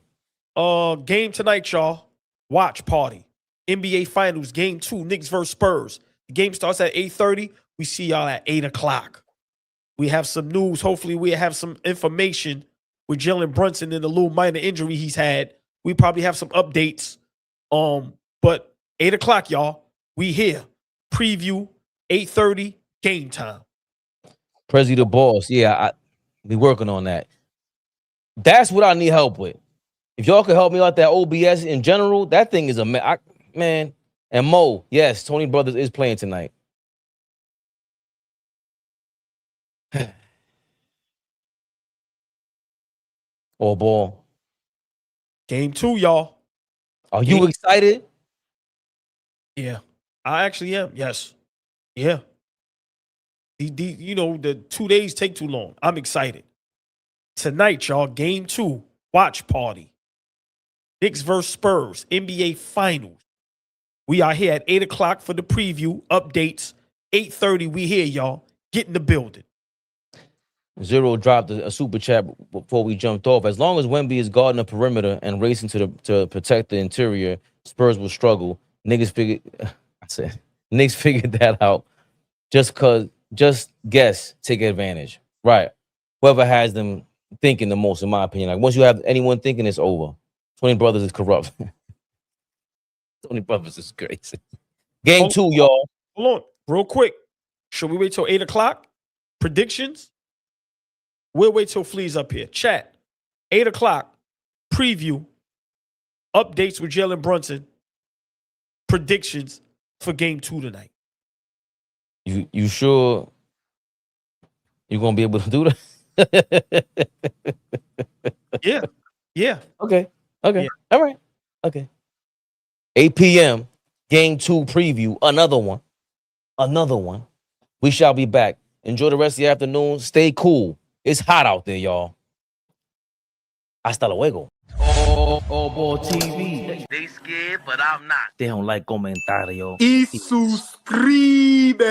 S4: Game tonight, y'all. Watch party. NBA Finals, Game 2, Knicks versus Spurs. The game starts at 8:30. We see y'all at 8 o'clock. We have some news. Hopefully, we have some information with Jalen Brunson and the little minor injury he's had. We probably have some updates. But 8 o'clock, y'all. We here. Preview, 8:30, game time.
S1: Prezi the boss. Yeah, I be working on that. That's what I need help with. If y'all could help me out that OBS in general, that thing is man. And Mo, yes, Tony Brothers is playing tonight. AllBall.
S4: Game 2, y'all.
S1: Are you excited?
S4: Yeah, I actually am. Yes. Yeah. The 2 days take too long. I'm excited. Tonight, y'all, Game 2, watch party. Knicks versus Spurs, NBA Finals. We are here at 8 o'clock for the preview, updates. 8:30, we here, y'all. Get in the building.
S1: Zero dropped a super chat before we jumped off. As long as Wemby is guarding the perimeter and racing to protect the interior, Spurs will struggle. Niggas figured that out. Just guess, take advantage. Right. Whoever has them thinking the most, in my opinion. Like once you have anyone thinking, it's over. Tony Brothers is corrupt. Tony Brothers is crazy. Game 2, y'all.
S4: Hold on, real quick. Should we wait till 8 o'clock? Predictions? We'll wait till Flea's up here. Chat. 8 o'clock. Preview. Updates with Jalen Brunson. Predictions for Game 2 tonight.
S1: You sure you're gonna be able to do that?
S4: Yeah.
S1: Okay.
S4: Yeah.
S1: All right. Okay. 8 p.m. Game 2 preview. Another one. We shall be back. Enjoy the rest of the afternoon. Stay cool. It's hot out there, y'all. Hasta luego. AllBall TV. They scared, but I'm not. They don't like comentario.
S12: Y suscribe.